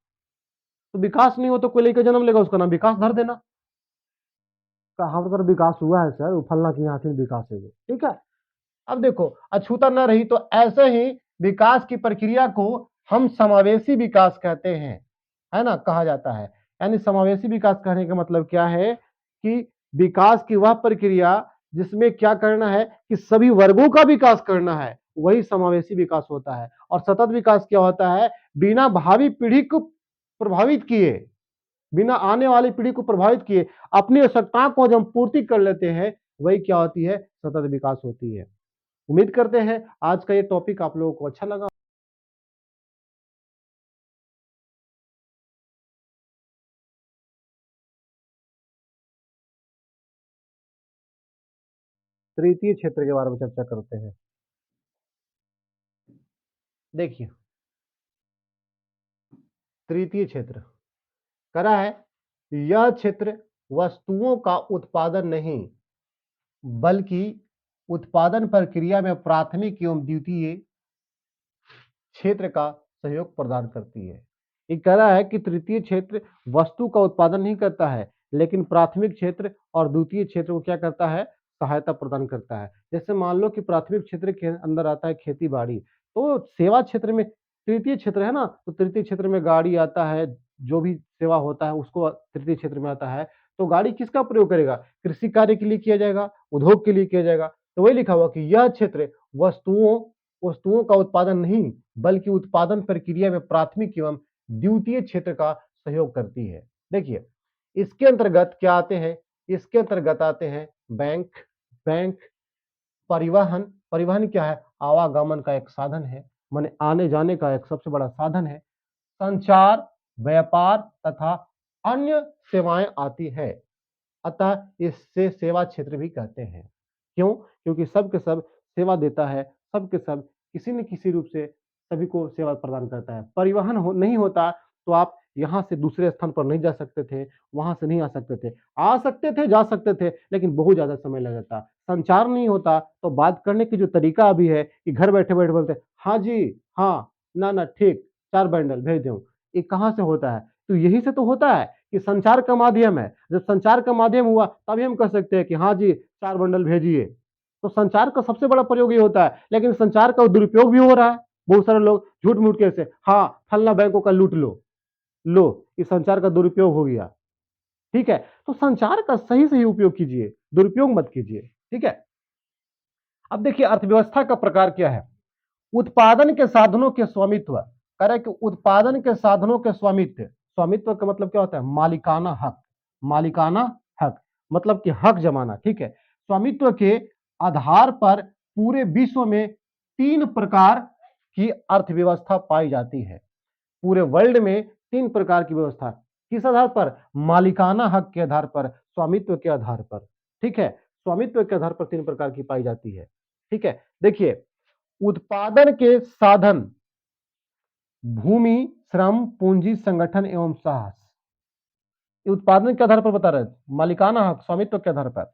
S1: तो विकास नहीं हो तो कोई लेकर जन्म लेगा, उसका नाम विकास धर देना, हमारा तरफ विकास हुआ है सर, वो फलना की यहाँ से विकास है, ठीक है? अब देखो, अछूता न रही तो ऐसे ही विकास की प्रक्रिया को हम समावेशी विकास कहते हैं, है ना? कहा जाता है, यानी समावेशी विकास कहने का मतलब क्या है कि विकास की वह प्रक्रिया जिसमें क्या करना है कि सभी वर्गों का विकास करना है, वही समावेशी विकास होता है। और सतत विकास क्या होता है? बिना भावी पीढ़ी को प्रभावित किए, बिना आने वाली पीढ़ी को प्रभावित किए अपनी आवश्यकताओं को जब हम पूर्ति कर लेते हैं, वही क्या होती है? सतत विकास होती है। उम्मीद करते हैं आज का ये टॉपिक आप लोगों को अच्छा लगा। तृतीय क्षेत्र के बारे में चर्चा करते हैं। देखिए, तृतीय क्षेत्र करा है, यह क्षेत्र वस्तुओं का उत्पादन नहीं बल्कि उत्पादन प्रक्रिया में प्राथमिक एवं द्वितीय क्षेत्र का सहयोग प्रदान करती है। ये कह रहा है कि तृतीय क्षेत्र वस्तु का उत्पादन नहीं करता है, लेकिन प्राथमिक क्षेत्र और द्वितीय क्षेत्र को क्या करता है? सहायता प्रदान करता है। जैसे मान लो कि प्राथमिक क्षेत्र के अंदर आता है खेती बाड़ी, तो सेवा क्षेत्र में तृतीय क्षेत्र है ना, तो तृतीय क्षेत्र में गाड़ी आता है, जो भी सेवा होता है उसको तृतीय क्षेत्र में आता है। तो गाड़ी किसका प्रयोग करेगा? कृषि कार्य के लिए किया जाएगा, उद्योग के लिए किया जाएगा। तो वही लिखा हुआ कि यह क्षेत्र वस्तुओं वस्तुओं का उत्पादन नहीं, बल्कि उत्पादन प्रक्रिया में प्राथमिक एवं द्वितीय क्षेत्र का सहयोग करती है। देखिए, इसके अंतर्गत क्या आते हैं? इसके अंतर्गत आते हैं बैंक, बैंक, परिवहन। परिवहन क्या है? आवागमन का एक साधन है, माने आने जाने का एक सबसे बड़ा साधन है। संचार, व्यापार तथा अन्य सेवाएं आती है। अतः इससे सेवा क्षेत्र भी कहते हैं। क्यों? क्योंकि सब के सब सेवा देता है, सब के सब किसी न किसी रूप से सभी को सेवा प्रदान करता है। परिवहन नहीं होता तो आप यहाँ से दूसरे स्थान पर नहीं जा सकते थे, वहां से नहीं आ सकते थे। आ सकते थे, जा सकते थे, लेकिन बहुत ज्यादा समय लग जाता। संचार नहीं होता तो बात करने की जो तरीका अभी है कि घर बैठे बैठे बोलते, हाँ जी, हाँ, ना ना, ठीक, 4 बंडल भेज दूं, ये कहाँ से होता है? तो यही से तो होता है कि संचार का माध्यम है। जब संचार का माध्यम हुआ तभी हम कह सकते हैं कि हाँ जी, 4 बंडल भेजिए। तो संचार का सबसे बड़ा प्रयोग ये होता है, लेकिन संचार का दुरुपयोग भी हो रहा है। बहुत सारे लोग झूठ मूठ के से, हाँ, फलना बैंकों का लूट लो, लो, इस संचार का दुरुपयोग हो गया। ठीक है, तो संचार का सही सही उपयोग कीजिए, दुरुपयोग मत कीजिए। ठीक है, अब देखिए अर्थव्यवस्था का प्रकार क्या है। उत्पादन के साधनों के स्वामित्व, कह रहे कि उत्पादन के साधनों के स्वामित्व। स्वामित्व का मतलब क्या होता है? मालिकाना हक। मालिकाना हक मतलब कि हक जमाना। ठीक है, स्वामित्व के आधार पर पूरे विश्व में 3 प्रकार की अर्थव्यवस्था पाई जाती है। पूरे वर्ल्ड में 3 प्रकार की व्यवस्था। किस आधार पर? मालिकाना हक के आधार पर, स्वामित्व के आधार पर। ठीक है, स्वामित्व के आधार पर 3 प्रकार की पाई जाती है। ठीक है, देखिए, उत्पादन के साधन, भूमि, श्रम, पूंजी, संगठन एवं साहस। ये उत्पादन के आधार पर बता रहे हैं, मालिकाना हक, स्वामित्व के आधार पर।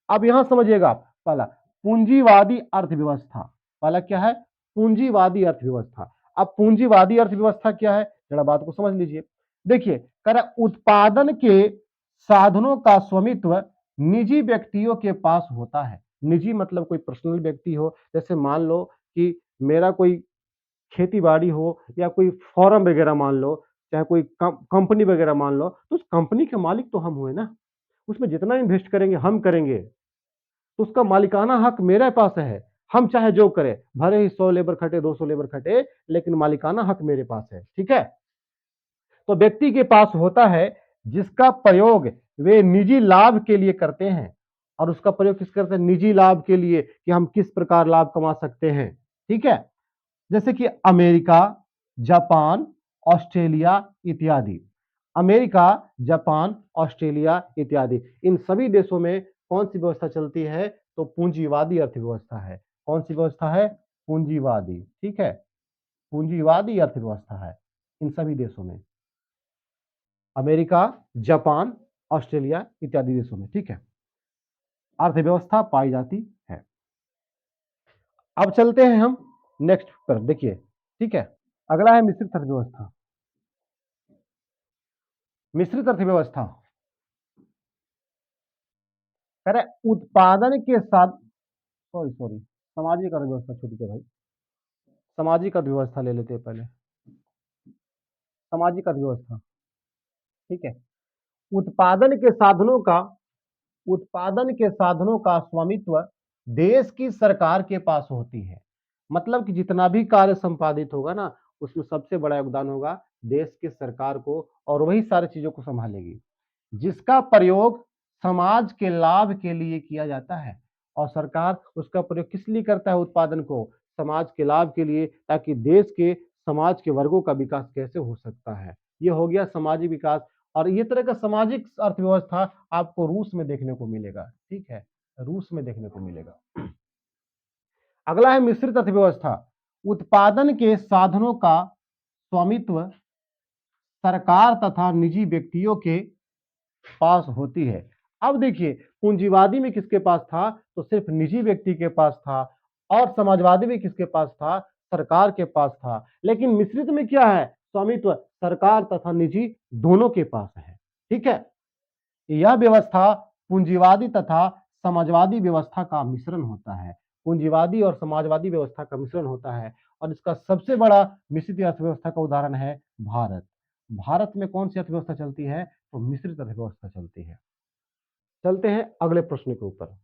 S1: अब यहां समझिएगा आप, पहला पूंजीवादी अर्थव्यवस्था। पहला क्या है? पूंजीवादी अर्थव्यवस्था। अब पूंजीवादी अर्थव्यवस्था क्या है, जरा बात को समझ लीजिए। देखिए, कह रहा उत्पादन के साधनों का स्वामित्व निजी व्यक्तियों के पास होता है। निजी मतलब कोई पर्सनल व्यक्ति हो, जैसे मान लो कि मेरा कोई खेती बाड़ी हो या कोई फॉर्म वगैरह मान लो, चाहे कोई कंपनी वगैरह मान लो, तो उस कंपनी के मालिक तो हम हुए ना। उसमें जितना इन्वेस्ट करेंगे हम करेंगे, तो उसका मालिकाना हक मेरे पास है। हम चाहे जो करें, भले ही 100 लेबर खटे, 200 लेबर खटे, लेकिन मालिकाना हक मेरे पास है। ठीक है, तो व्यक्ति के पास होता है जिसका प्रयोग वे निजी लाभ के लिए करते हैं। और उसका प्रयोग किस करते हैं? निजी लाभ के लिए, कि हम किस प्रकार लाभ कमा सकते हैं। ठीक है, जैसे कि अमेरिका, जापान, ऑस्ट्रेलिया इत्यादि। अमेरिका, जापान, ऑस्ट्रेलिया इत्यादि, इन सभी देशों में कौन सी व्यवस्था चलती है? तो पूंजीवादी अर्थव्यवस्था है। कौन सी व्यवस्था है? पूंजीवादी। ठीक है, पूंजीवादी अर्थव्यवस्था है इन सभी देशों में, अमेरिका, जापान, ऑस्ट्रेलिया इत्यादि देशों में। ठीक है, अर्थव्यवस्था पाई जाती है। अब चलते हैं हम नेक्स्ट पर, देखिए। ठीक है, अगला है मिश्रित अर्थव्यवस्था। मिश्रित अर्थव्यवस्था कह रहे उत्पादन के साथ, सॉरी सॉरी, सामाजिक अर्थव्यवस्था छोटी है भाई, सामाजिक अर्थव्यवस्था ले लेते हैं पहले। सामाजिक अर्थव्यवस्था, ठीक है। उत्पादन के साधनों का उत्पादन के साधनों का स्वामित्व देश की सरकार के पास होती है। मतलब कि जितना भी कार्य संपादित होगा ना, उसमें सबसे बड़ा योगदान होगा देश की सरकार को, और वही सारी चीजों को संभालेगी, जिसका प्रयोग समाज के लाभ के लिए किया जाता है। और सरकार उसका प्रयोग किस लिए करता है? उत्पादन को समाज के लाभ के लिए, ताकि देश के समाज के वर्गों का विकास कैसे हो सकता है। ये हो गया सामाजिक विकास। और ये तरह का सामाजिक अर्थव्यवस्था आपको रूस में देखने को मिलेगा। ठीक है, रूस में देखने को मिलेगा। अगला है मिश्रित अर्थव्यवस्था। उत्पादन के साधनों का स्वामित्व सरकार तथा निजी व्यक्तियों के पास होती है। अब देखिए, पूंजीवादी में किसके पास था? तो सिर्फ निजी व्यक्ति के पास था। और समाजवादी में किसके पास था? सरकार के पास था। लेकिन मिश्रित में क्या है? स्वामित्व सरकार तथा निजी दोनों के पास है। ठीक है, यह व्यवस्था पूंजीवादी तथा समाजवादी व्यवस्था का मिश्रण होता है। पूंजीवादी और समाजवादी व्यवस्था का मिश्रण होता है। और इसका सबसे बड़ा मिश्रित अर्थव्यवस्था का उदाहरण है भारत। भारत में कौन सी अर्थव्यवस्था चलती है? तो मिश्रित अर्थव्यवस्था चलती है। चलते हैं अगले प्रश्न के ऊपर।